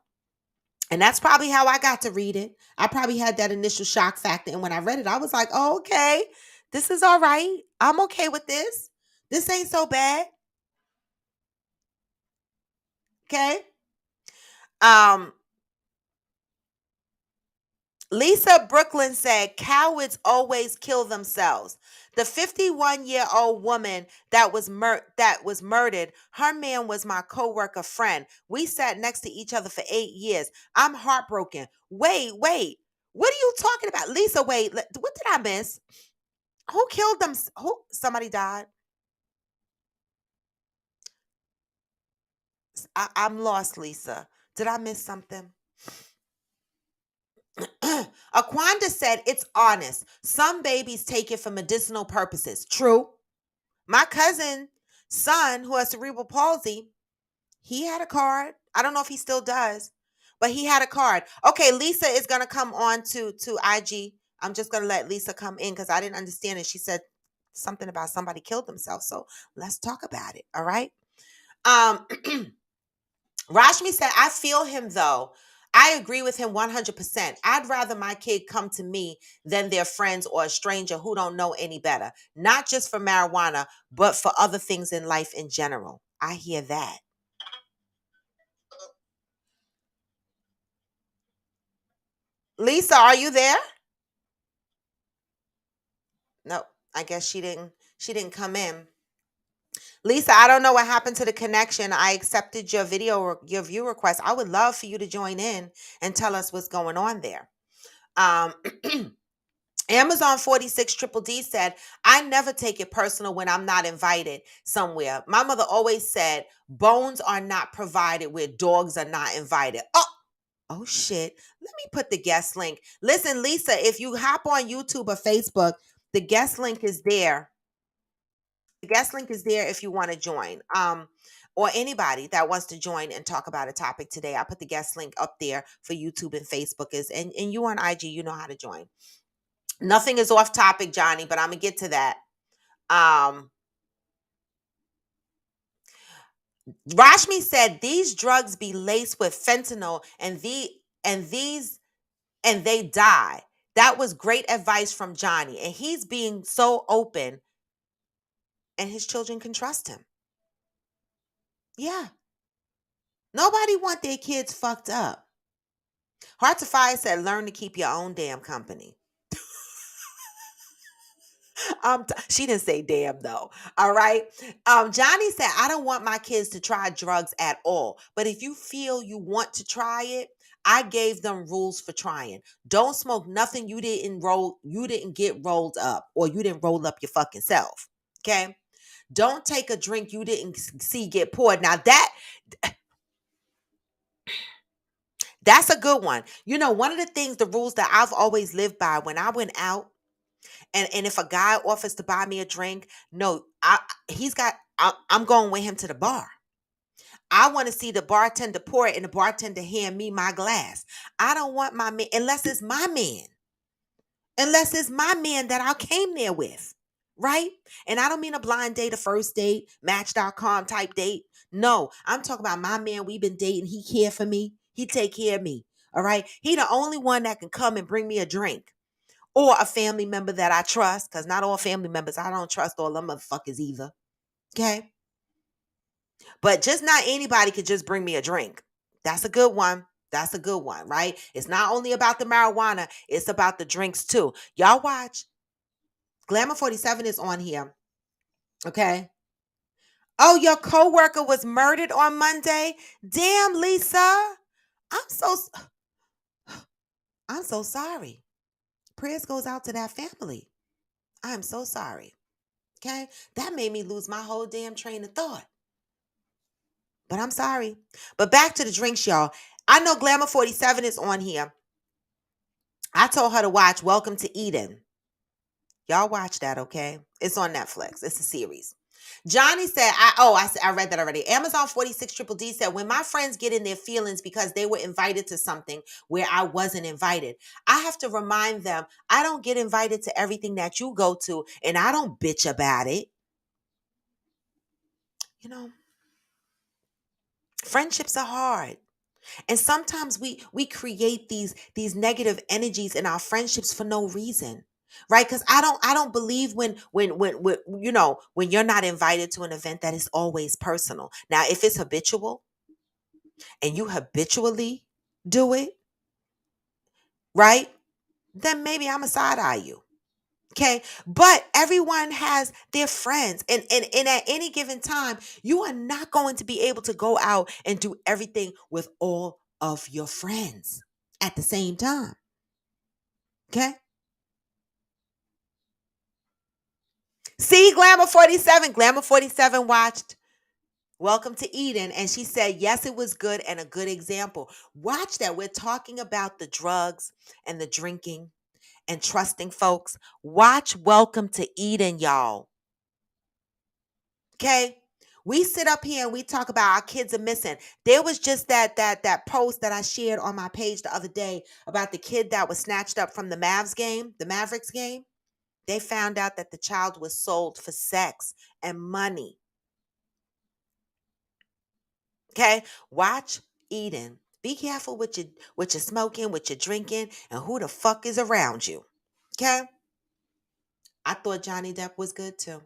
And that's probably how I got to read it. I probably had that initial shock factor. And when I read it, I was like, oh, okay, this is all right. I'm okay with this. This ain't so bad. Okay. Um, Lisa Brooklyn said, cowards always kill themselves. The 51-year-old woman that was murdered, her man was my coworker friend. We sat next to each other for 8 years. I'm heartbroken. Wait. What are you talking about? Lisa, wait. What did I miss? Who killed them? Somebody died? I'm lost, Lisa. Did I miss something? Aquanda said, it's honest. Some babies take it for medicinal purposes. True. My cousin's son, who has cerebral palsy, he had a card. I don't know if he still does, but he had a card. Okay, Lisa is going to come on to IG. I'm just going to let Lisa come in because I didn't understand it. She said something about somebody killed themselves. So let's talk about it. All right. Um, Rashmi said, I feel him though. I agree with him 100%. I'd rather my kid come to me than their friends or a stranger who don't know any better, not just for marijuana, but for other things in life in general. I hear that. Lisa, are you there? No, I guess she didn't come in. Lisa, I don't know what happened to the connection. I accepted your your view request. I would love for you to join in and tell us what's going on there. Um Amazon 46 Triple D said, I never take it personal when I'm not invited somewhere. My mother always said, bones are not provided where dogs are not invited. Oh shit. Let me put the guest link. Listen, Lisa, if you hop on YouTube or Facebook, the guest link is there. The guest link is there if you want to join. Or anybody that wants to join and talk about a topic today. I put the guest link up there for YouTube and Facebook is and you on IG, you know how to join. Nothing is off topic, Johnny, but I'm gonna get to that. Um, Rashmi said these drugs be laced with fentanyl and these and they die. That was great advice from Johnny, and he's being so open, and his children can trust him. Yeah, nobody want their kids fucked up. Heart to Fire said, "Learn to keep your own damn company." She didn't say damn though. All right. Johnny said, I don't want my kids to try drugs at all. But if you feel you want to try it, I gave them rules for trying. Don't smoke nothing you didn't get rolled up or you didn't roll up your fucking self. Okay. Don't take a drink you didn't see get poured. Now that's a good one. You know, one of the things, the rules that I've always lived by when I went out. And if a guy offers to buy me a drink, no, I'm going with him to the bar. I want to see the bartender pour it and the bartender hand me my glass. I don't want my man unless it's my man. Unless it's my man that I came there with. Right? And I don't mean a blind date, a first date, match.com type date. No, I'm talking about my man we've been dating. He care for me. He take care of me. All right. He the only one that can come and bring me a drink or a family member that I trust, because not all family members, I don't trust all them motherfuckers either. Okay? But just not anybody could just bring me a drink. That's a good one. That's a good one, right? It's not only about the marijuana, it's about the drinks too. Y'all watch. Glamour 47 is on here. Okay? Oh, your coworker was murdered on Monday? Damn, Lisa. I'm so I'm so sorry. Prayers goes out to that family. I'm so sorry. Okay? That made me lose my whole damn train of thought. But I'm sorry. But back to the drinks, y'all. I know Glamour 47 is on here. I told her to watch Welcome to Eden. Y'all watch that, okay? It's on Netflix. It's a series. Johnny said, I read that already. Amazon 46 Triple D said, when my friends get in their feelings because they were invited to something where I wasn't invited, I have to remind them, I don't get invited to everything that you go to, and I don't bitch about it. You know, friendships are hard. And sometimes we create these negative energies in our friendships for no reason. Right? Because I don't believe when you know when you're not invited to an event that is always personal. Now, if it's habitual and you habitually do it, right? Then maybe I'm a side eye you. Okay. But everyone has their friends. And at any given time, you are not going to be able to go out and do everything with all of your friends at the same time. Okay. See, Glamour 47. Glamour 47 watched Welcome to Eden. And she said, yes, it was good and a good example. Watch that. We're talking about the drugs and the drinking and trusting folks. Watch Welcome to Eden, y'all. Okay. We sit up here and we talk about our kids are missing. There was just that post that I shared on my page the other day about the kid that was snatched up from the Mavericks game. They found out that the child was sold for sex and money. Okay? Watch Eden Be careful with your smoking, with your drinking, and who the fuck is around you. Okay? I thought Johnny Depp was good too.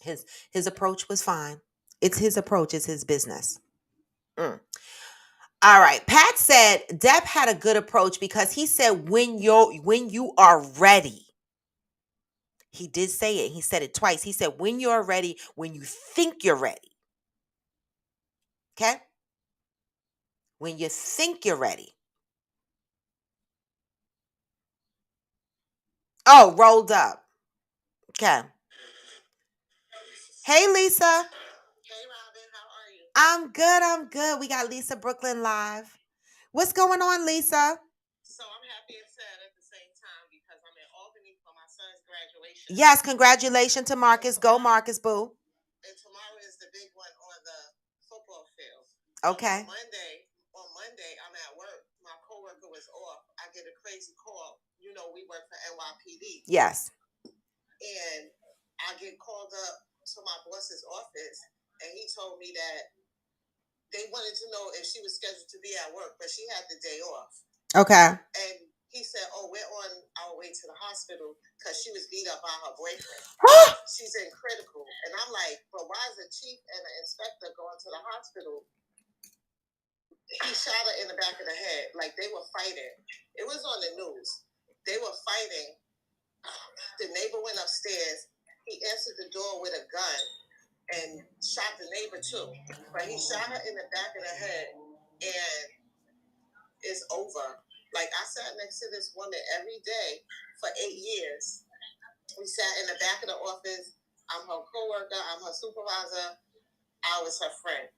His approach was fine. It's his approach, it's his business. Mm. All right. Pat said Depp had a good approach because he said when you are ready. He did say it. He said it twice. He said when you're ready, when you think you're ready. Okay? When you think you're ready. Oh, rolled up. Okay. Hey, Lisa. Hey, Robin. How are you? I'm good. I'm good. We got Lisa Brooklyn live. What's going on, Lisa? So I'm happy and sad at the same time because I'm in Albany for my son's graduation. Yes, congratulations to Marcus. Go, Marcus, boo. And tomorrow is the big one on the football field. Okay. On Monday, I'm at work. My coworker was off. I get a crazy call. You know, we work for NYPD. Yes. And I get called up to my boss's office, and he told me that they wanted to know if she was scheduled to be at work, but she had the day off. Okay. And he said, "Oh, we're on our way to the hospital because she was beat up by her boyfriend. She's in critical." And I'm like, "But why is a chief and an inspector going to the hospital?" He shot her in the back of the head. Like, they were fighting. It was on the news. They were fighting. The neighbor went upstairs. He answered the door with a gun and shot the neighbor too. But he shot her in the back of the head, and it's over. Like, I sat next to this woman every day for 8 years. We sat in the back of the office. I'm her coworker. I'm her supervisor. I was her friend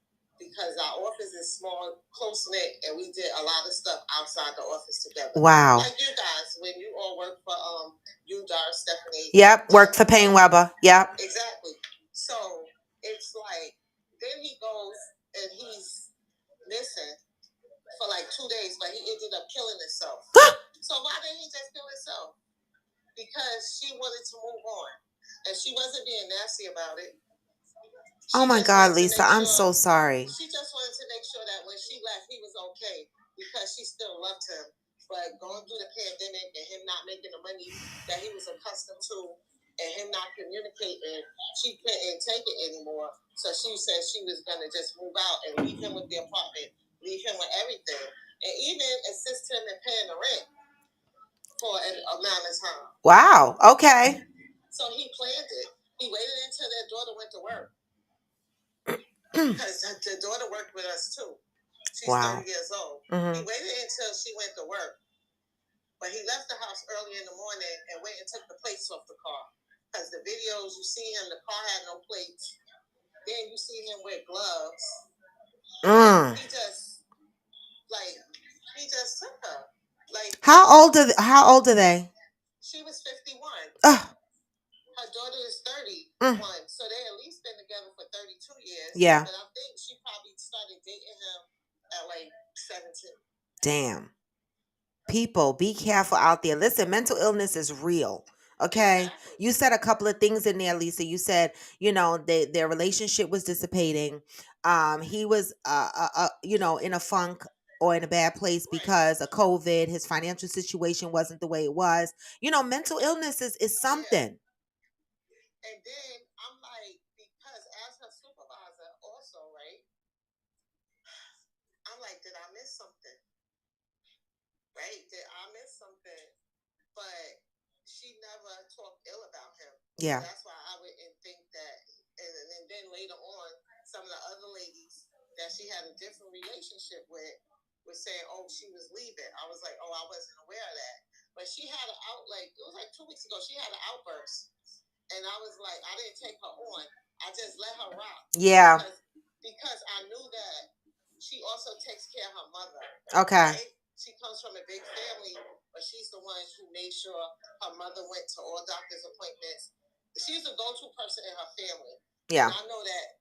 because our office is small, close knit, and we did a lot of stuff outside the office together. Wow. Like you guys, when you all work for you, Dar, Stephanie. Yep. Worked for Payne Weber. Yep. Exactly. So it's like then he goes and he's missing for like 2 days, but he ended up killing himself. So why didn't he just kill himself? Because she wanted to move on, and she wasn't being nasty about it. Oh my God, Lisa, I'm so sorry. She just wanted to make sure that when she left, he was okay because she still loved him. But going through the pandemic and him not making the money that he was accustomed to and him not communicating, she couldn't take it anymore. So she said she was going to just move out and leave him with the apartment, leave him with everything, and even assist him in paying the rent for an amount of time. Wow. Okay. So he planned it. He waited until their daughter went to work. Because the daughter worked with us too. She's 30 years old. Mm-hmm. He waited until she went to work. But he left the house early in the morning and went and took the plates off the car. Because the videos, you see him, the car had no plates. Then you see him with gloves. He just took her. Like, how old are they? She was 51. Ugh. Her daughter is 31, so they at least been together for 32 years. Yeah. But I think she probably started dating him at like 17. Damn. People, be careful out there. Listen, mental illness is real. Okay. Exactly. You said a couple of things in there, Lisa. You said, their relationship was dissipating. He was, in a funk or in a bad place because of COVID. His financial situation wasn't the way it was. Mental illness is something. Yeah. And then I'm like, because as her supervisor also, right? I'm like, did I miss something? Right? Did I miss something? But she never talked ill about him. Yeah. So that's why I wouldn't think that. And then later on, some of the other ladies that she had a different relationship with was saying, "Oh, she was leaving." I was like, "Oh, I wasn't aware of that." But she had it was like 2 weeks ago. She had an outburst. And I was like, I didn't take her on. I just let her rock. Yeah. Because I knew that she also takes care of her mother. Okay. Right? She comes from a big family, but she's the one who made sure her mother went to all doctor's appointments. She's the go-to person in her family. Yeah. And I know that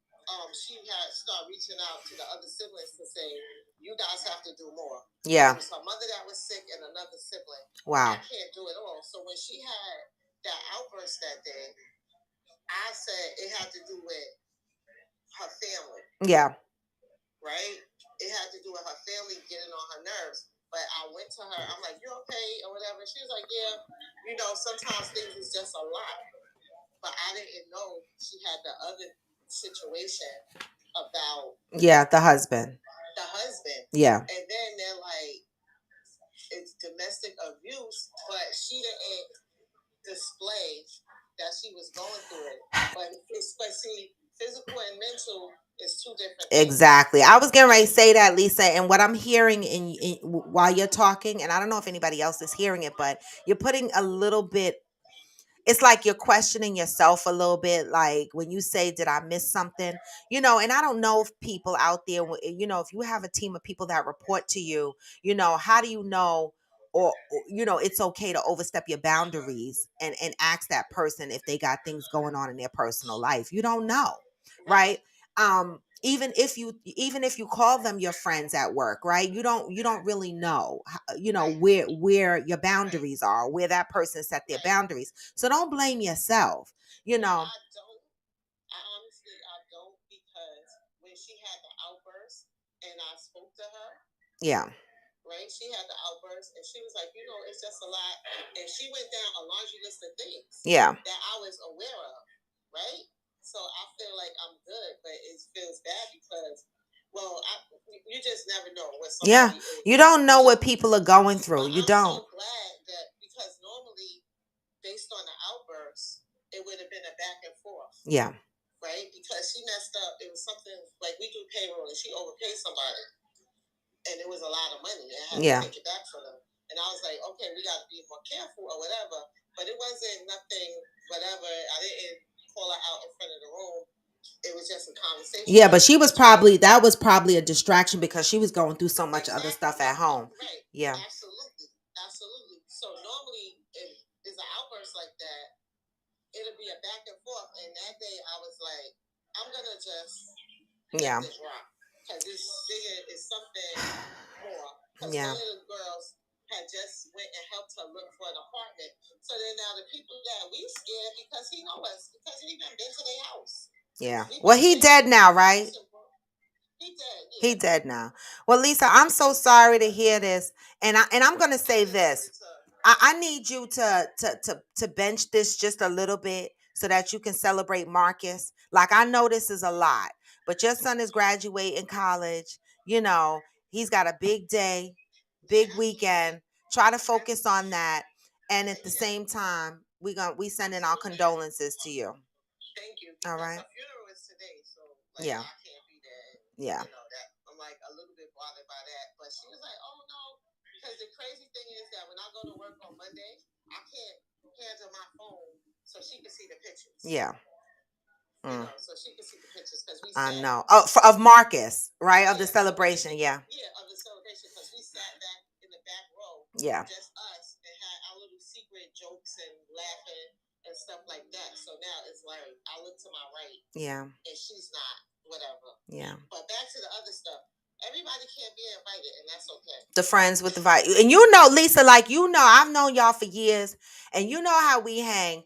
she had started reaching out to the other siblings to say, you guys have to do more. Yeah. It was her mother that was sick and another sibling. Wow. I can't do it all. So when she had that outburst that day, I said it had to do with her family. Yeah. Right? it had to do with her family getting on her nerves. But I went to her. I'm like, "You okay?" or whatever. She was like, "Yeah, sometimes things is just a lot." But I didn't know she had the other situation about the husband. The husband. Yeah. And then they're like, it's domestic abuse, but she didn't display that she was going through it. But see, physical and mental is two different things. Exactly. I was getting ready to say that, Lisa, and what I'm hearing while you're talking, and I don't know if anybody else is hearing it, but you're putting a little bit, it's like you're questioning yourself a little bit, like when you say, did I miss something? And I don't know if people out there, if you have a team of people that report to you, how do you know, or it's okay to overstep your boundaries and ask that person if they got things going on in their personal life? You don't know, right? Even if you call them your friends at work, right? You don't really know, where your boundaries are, where that person set their boundaries. So don't blame yourself, I honestly, I don't, because when she had the outburst and I spoke to her, yeah, right? She had the outburst and she was like, it's just a lot. And she went down a laundry list of things yeah, that I was aware of, right? So I feel like I'm good, but it feels bad because, you just never know what yeah. somebody is. You don't know what people are going through. But You I'm don't. so glad that, because normally, based on the outburst, it would have been a back and forth. Yeah. Right? Because she messed up. It was something like we do payroll and she overpaid somebody. And it was a lot of money. I had to take it back from them. And I was like, okay, we got to be more careful or whatever. But it wasn't nothing, whatever. I didn't call her out in front of the room. It was just a conversation. Yeah, but that was probably a distraction because she was going through so much other stuff at home. Right. Yeah. Absolutely. Absolutely. So normally, if there's an outburst like that, it'll be a back and forth. And that day, I was like, I'm going to just let this rock. Because this is something more. Because one of the girls had just went and helped her look for an apartment. So then now the people that we scared because he know us, because he done been to their house. Yeah. Well, he dead now, right? He dead. Yeah. He dead now. Well, Lisa, I'm so sorry to hear this, and I'm gonna say this. I need you to bench this just a little bit so that you can celebrate Marcus. Like, I know this is a lot, but your son is graduating college. He's got a big day, big weekend. Try to focus on that, and at the same time, we sending our condolences to you. Thank you. All right. The funeral is today, so Yeah. I can't be there. Yeah. That I'm like a little bit bothered by that. But she was like, "Oh no," because the crazy thing is that when I go to work on Monday, I can't handle my phone so she can see the pictures. Yeah. So she can see the pictures because we. I know. Oh, of Marcus, right? Of the celebration. Yeah. Yeah, of the celebration, because we sat back in the back row. Yeah. Just us, and had our little secret jokes and laughing and stuff like that. So now it's like I look to my right. Yeah. And she's not, whatever. Yeah. But back to the other stuff. Everybody can't be invited, and that's okay. The friends with the vibe. And Lisa, like, I've known y'all for years, and you know how we hang.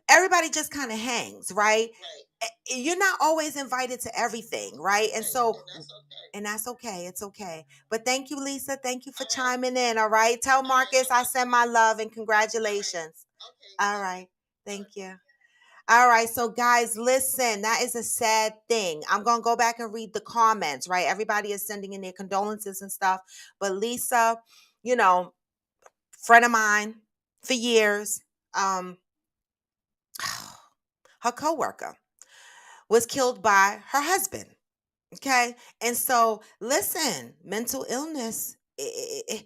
Everybody just kind of hangs, right? Right. You're not always invited to everything, right? And so, and that's okay. And that's okay. It's okay. But thank you, Lisa. Thank you for chiming in. All right. Tell Marcus I send my love and congratulations. All right. Thank you. All right. So, guys, listen, that is a sad thing. I'm going to go back and read the comments, right? Everybody is sending in their condolences and stuff. But Lisa, friend of mine for years, her coworker was killed by her husband. Okay. And so, listen, mental illness is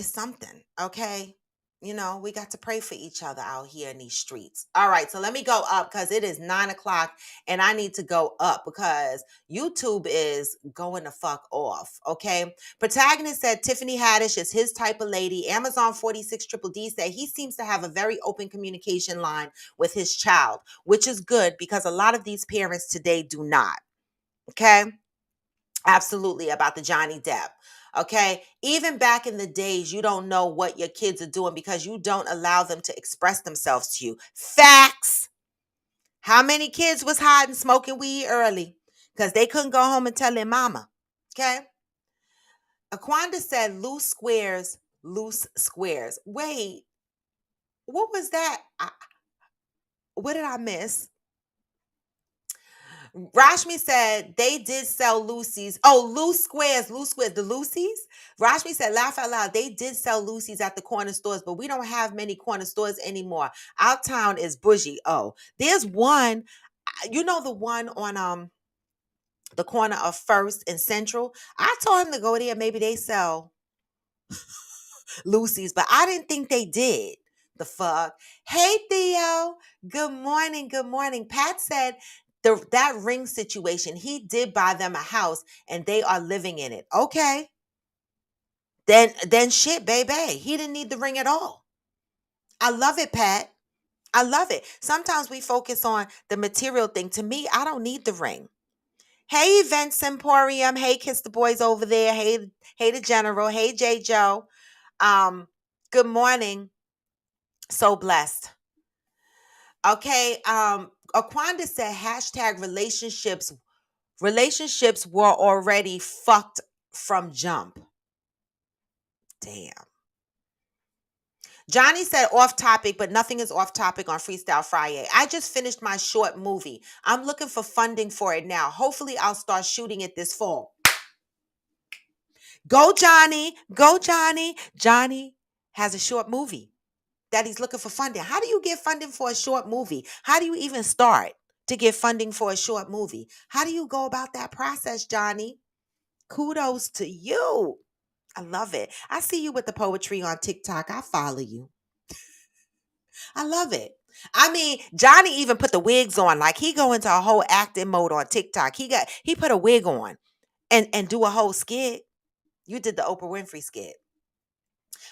something. Okay. We got to pray for each other out here in these streets. All right. So let me go up because it is 9 o'clock and I need to go up because YouTube is going the fuck off. Okay. Protagonist said Tiffany Haddish is his type of lady. Amazon 46 Triple D said he seems to have a very open communication line with his child, which is good because a lot of these parents today do not. Okay. Absolutely, about the Johnny Depp. Okay. Even back in the days, you don't know what your kids are doing because you don't allow them to express themselves to you. Facts. How many kids was hiding smoking weed early? because they couldn't go home and tell their mama. Okay. Aquanda said loose squares. Wait, what was that? What did I miss? Rashmi said they did sell Lucy's. Oh, loose squares, the Lucy's. Rashmi said, laugh out loud. They did sell Lucy's at the corner stores, but we don't have many corner stores anymore. Our town is bougie. Oh, there's one. You know the one on the corner of First and Central. I told him to go there. Maybe they sell Lucy's, but I didn't think they did. The fuck. Hey Theo. Good morning. Good morning. Pat said that ring situation, he did buy them a house and they are living in it. Okay. Then shit, baby. He didn't need the ring at all. I love it, Pat. I love it. Sometimes we focus on the material thing. To me, I don't need the ring. Hey, Event Emporium. Hey, Kiss the Boys over there. Hey, the General. Hey, J. Joe. Good morning. So blessed. Okay. Aquanda said hashtag relationships were already fucked from jump. Damn. Johnny said off topic, but nothing is off topic on Freestyle Friday. I just finished my short movie. I'm looking for funding for it now. Hopefully I'll start shooting it this fall. Go Johnny. Go Johnny. Johnny has a short movie that he's looking for funding. How do you get funding for a short movie? How do you even start to get funding for a short movie? How do you go about that process, Johnny? Kudos to you. I love it. I see you with the poetry on TikTok. I follow you. I love it. I mean, Johnny even put the wigs on. Like he go into a whole acting mode on TikTok. He put a wig on and do a whole skit. You did the Oprah Winfrey skit.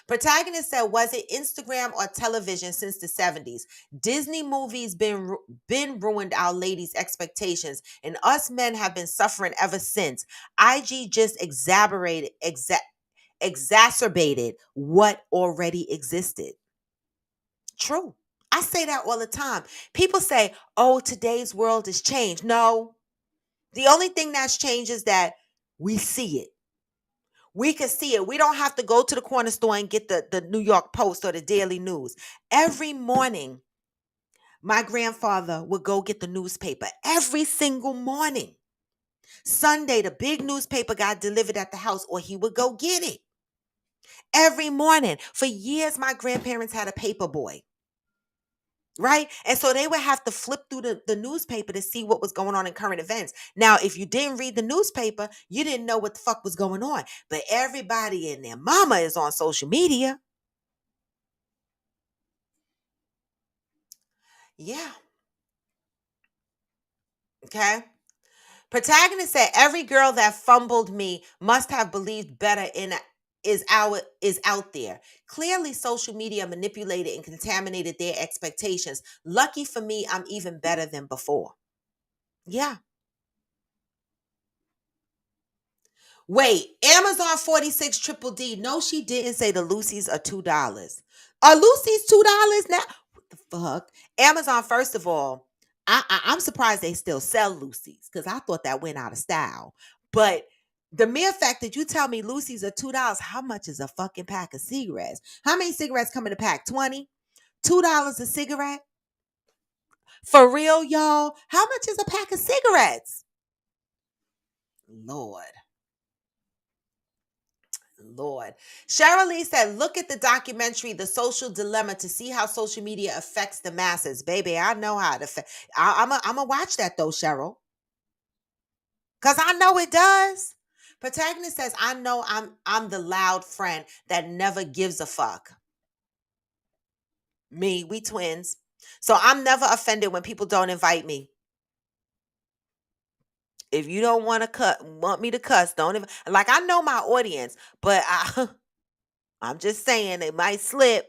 Protagonist said, was it Instagram or television since the 70s? Disney movies been ruined our ladies' expectations, and us men have been suffering ever since. IG just exacerbated what already existed. True. I say that all the time. People say, oh, today's world has changed. No, the only thing that's changed is that we see it. We can see it. We don't have to go to the corner store and get the New York Post or the Daily News. Every morning, my grandfather would go get the newspaper every single morning. Sunday, the big newspaper got delivered at the house, or he would go get it. Every morning. For years, my grandparents had a paper boy. Right? And so they would have to flip through the newspaper to see what was going on in current events. Now, if you didn't read the newspaper, you didn't know what the fuck was going on. But everybody and their mama is on social media. Yeah. Okay. Protagonist said every girl that fumbled me must have believed better in is out there. Clearly social media manipulated and contaminated their expectations. Lucky for me, I'm even better than before. Yeah. Wait, Amazon 46 triple D. No, she didn't say the Lucy's are $2. Are Lucy's $2 now? What the fuck? Amazon, first of all, I'm surprised they still sell Lucy's because I thought that went out of style. But the mere fact that you tell me Lucy's are $2, how much is a fucking pack of cigarettes? How many cigarettes come in a pack? 20? $2 a cigarette? For real, y'all? How much is a pack of cigarettes? Lord. Lord. Cheryl Lee said, look at the documentary, The Social Dilemma, to see how social media affects the masses. Baby, I know how it affects. I'm going to watch that though, Cheryl. Because I know it does. Protagonist says, I know I'm the loud friend that never gives a fuck. Me, we twins. So I'm never offended when people don't invite me. If you don't want me to cuss, don't even, like, I know my audience, but I'm just saying it might slip.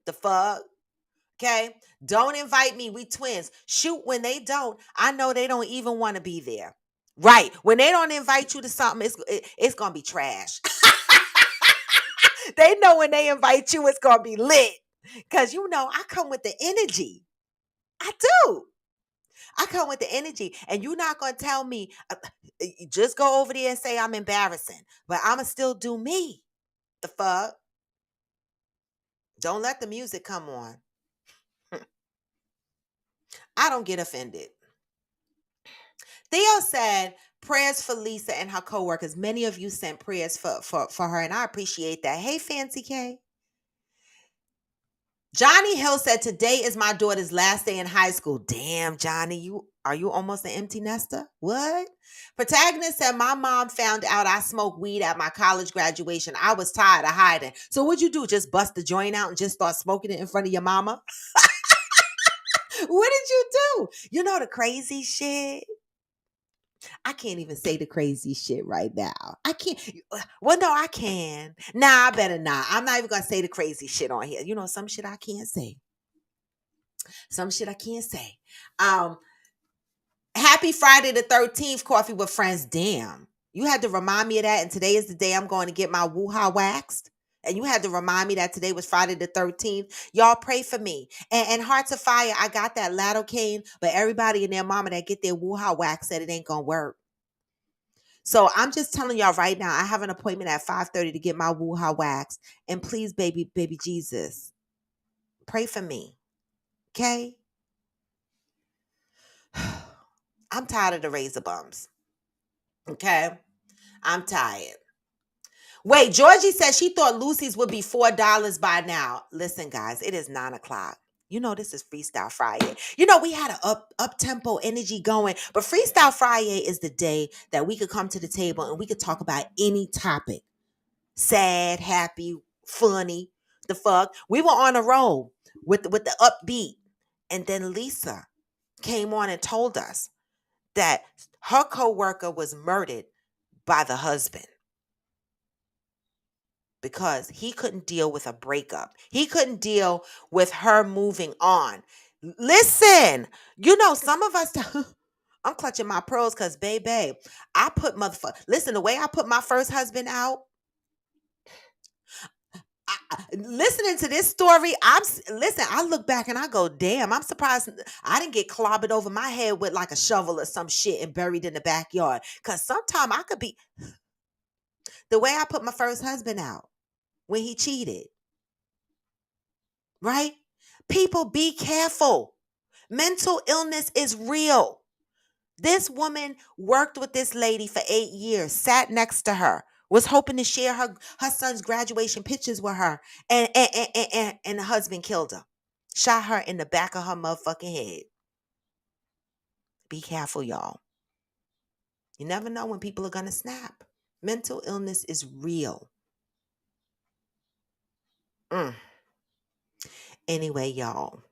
The fuck? Okay? Don't invite me. We twins. Shoot, when they don't, I know they don't even want to be there. Right. When they don't invite you to something, it's going to be trash. They know when they invite you, it's going to be lit. Because, I come with the energy. I do. I come with the energy, and you're not gonna tell me just go over there and say I'm embarrassing, but I'ma still do me. The fuck? Don't let the music come on. I don't get offended. Theo said prayers for Lisa and her coworkers. Many of you sent prayers for her, and I appreciate that. Hey, Fancy K. Johnny Hill said today is my daughter's last day in high school. Damn, Johnny, you almost an empty nester? What? Protagonist said my mom found out I smoked weed at my college graduation. I was tired of hiding. So what'd you do? Just bust the joint out and just start smoking it in front of your mama? What did you do? You know the crazy shit? I can't even say the crazy shit right now. I can't. Well, no, I can. Nah, I better not. I'm not even gonna say the crazy shit on here. You know, some shit I can't say. Some shit I can't say. Um, Happy Friday the 13th, Coffee with Friends. Damn. You had to remind me of that. And today is the day I'm going to get my woo-ha waxed. And you had to remind me that today was Friday the 13th. Y'all pray for me. And Hearts of Fire, I got that lidocaine, but everybody and their mama that get their woo-ha wax said it ain't gonna work. So I'm just telling y'all right now, I have an appointment at 5:30 to get my woo-ha wax. And please, baby Jesus, pray for me. Okay? I'm tired of the razor bumps. Okay? I'm tired. Wait, Georgie said she thought Lucy's would be $4 by now. Listen, guys, it is 9 o'clock. You know this is Freestyle Friday. You know we had an up tempo energy going, but Freestyle Friday is the day that we could come to the table and we could talk about any topic, sad, happy, funny. The fuck, we were on a roll with the upbeat, and then Lisa came on and told us that her coworker was murdered by the husband because he couldn't deal with a breakup. He couldn't deal with her moving on. Listen, you know, some of us, I'm clutching my pearls because, baby, I put listen, the way I put my first husband out, listening to this story, listen, I look back and I go, damn, I'm surprised I didn't get clobbered over my head with like a shovel or some shit and buried in the backyard. Because sometimes I could be, the way I put my first husband out when he cheated. Right? People, be careful. Mental illness is real. This woman worked with this lady for 8 years, sat next to her, was hoping to share her son's graduation pictures with her, and the husband killed her. Shot her in the back of her motherfucking head. Be careful, y'all. You never know when people are going to snap. Mental illness is real. Anyway, y'all.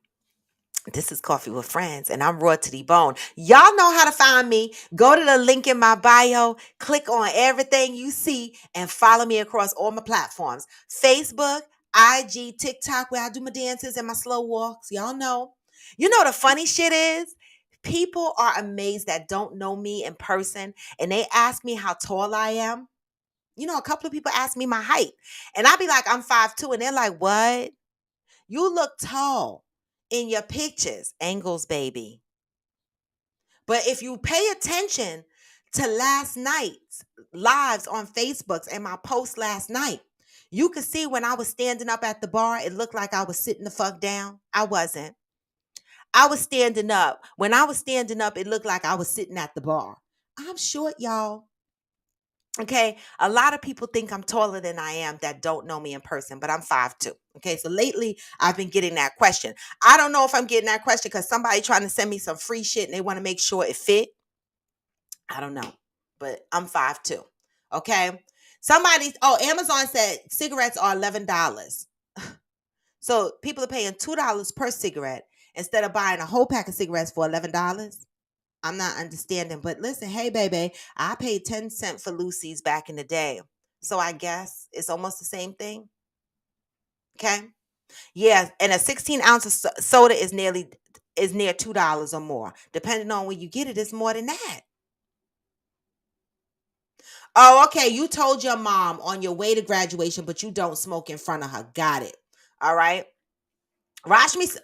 This is Coffee with Friends, and I'm raw to the bone. Y'all know how to find me. Go to the link in my bio, click on everything you see, and follow me across all my platforms. Facebook, IG, TikTok, where I do my dances and my slow walks. Y'all know. You know the funny shit is? People are amazed that don't know me in person, and they ask me how tall I am. You know, a couple of people ask me my height, and I be like, I'm 5'2", and they're like, what? You look tall in your pictures, angles, baby. But if you pay attention to last night's lives on Facebook and my post last night, you could see when I was standing up at the bar, it looked like I was sitting the fuck down. I wasn't. I was standing up. When I was standing up, it looked like I was sitting at the bar. I'm short, y'all. Okay, a lot of people think I'm taller than I am that don't know me in person, but I'm 5'2". Okay, so lately I've been getting that question. I don't know if I'm getting that question because somebody trying to send me some free shit and they want to make sure it fit. I don't know, but I'm 5'2". Okay, Amazon said cigarettes are $11. So people are paying $2 per cigarette instead of buying a whole pack of cigarettes for $11. I'm not understanding. But listen, hey, baby, I paid 10 cents for Lucy's back in the day. So I guess it's almost the same thing. Okay. Yeah. And a 16 ounce of soda is near $2 or more. Depending on where you get it, it's more than that. Oh, okay. You told your mom on your way to graduation, but you don't smoke in front of her. Got it. All right. Rashmi.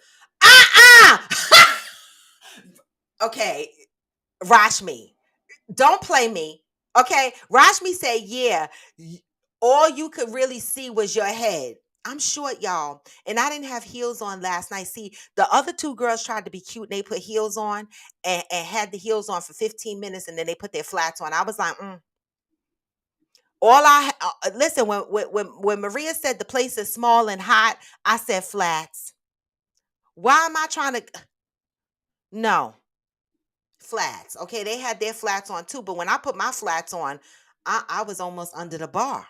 Okay, Rashmi, don't play me. Okay, Rashmi said, yeah, all you could really see was your head. I'm short, y'all, and I didn't have heels on last night. See, the other two girls tried to be cute and they put heels on and had the heels on for 15 minutes and then they put their flats on. I was like, all listen, when Maria said the place is small and hot, I said flats. Why am I trying to? No, flats. Okay, they had their flats on too, but when I put my flats on, I was almost under the bar.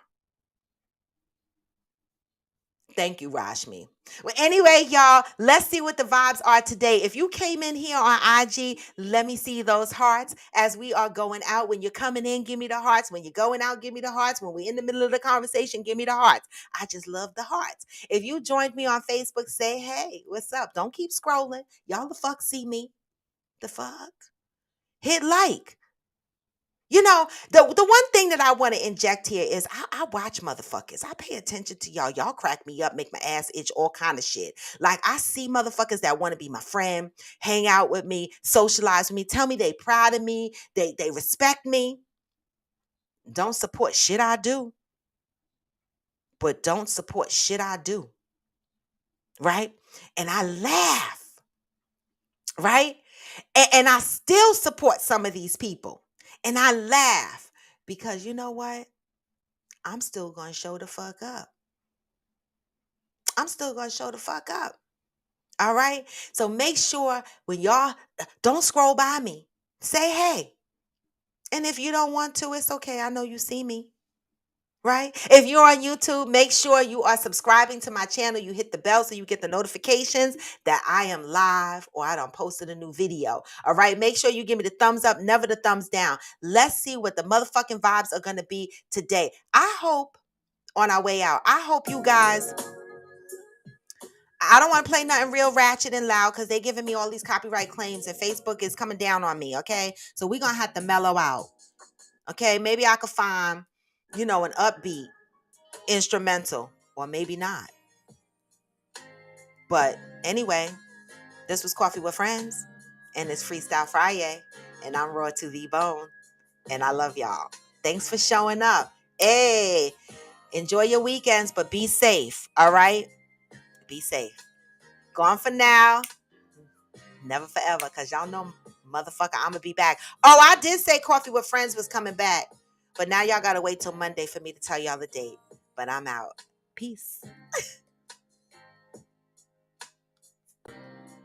Thank you, Rashmi. Well, anyway, y'all, let's see what the vibes are today. If you came in here on IG, let me see those hearts as we are going out. When you're coming in, give me the hearts. When you're going out, give me the hearts. When we're in the middle of the conversation, give me the hearts. I just love the hearts. If you joined me on Facebook, say, hey, what's up? Don't keep scrolling. Y'all the fuck see me. The fuck? Hit like. You know, the one thing that I want to inject here is I watch motherfuckers. I pay attention to y'all. Y'all crack me up, make my ass itch, all kind of shit. Like I see motherfuckers that want to be my friend, hang out with me, socialize with me, tell me they proud of me, they respect me. Don't support shit I do, but don't support shit I do. Right? And I laugh, right? And I still support some of these people. And I laugh because you know what? I'm still going to show the fuck up. I'm still going to show the fuck up. All right. So make sure when y'all don't scroll by me, say hey. And if you don't want to, it's okay. I know you see me. Right? If you're on YouTube, make sure you are subscribing to my channel. You hit the bell so you get the notifications that I am live or I done posted a new video. All right. Make sure you give me the thumbs up, never the thumbs down. Let's see what the motherfucking vibes are going to be today. I hope on our way out, I hope you guys. I don't want to play nothing real ratchet and loud because they're giving me all these copyright claims and Facebook is coming down on me, okay? So we're going to have to mellow out, okay? Maybe I could find, an upbeat instrumental or maybe not. But anyway, this was Coffee with Friends and it's Freestyle Friday and I'm raw to the bone and I love y'all. Thanks for showing up. Hey, enjoy your weekends, but be safe, all right? Be safe. Gone for now. Never forever, because y'all know, motherfucker, I'm going to be back. Oh, I did say Coffee with Friends was coming back. But now y'all got to wait till Monday for me to tell y'all the date. But I'm out. Peace.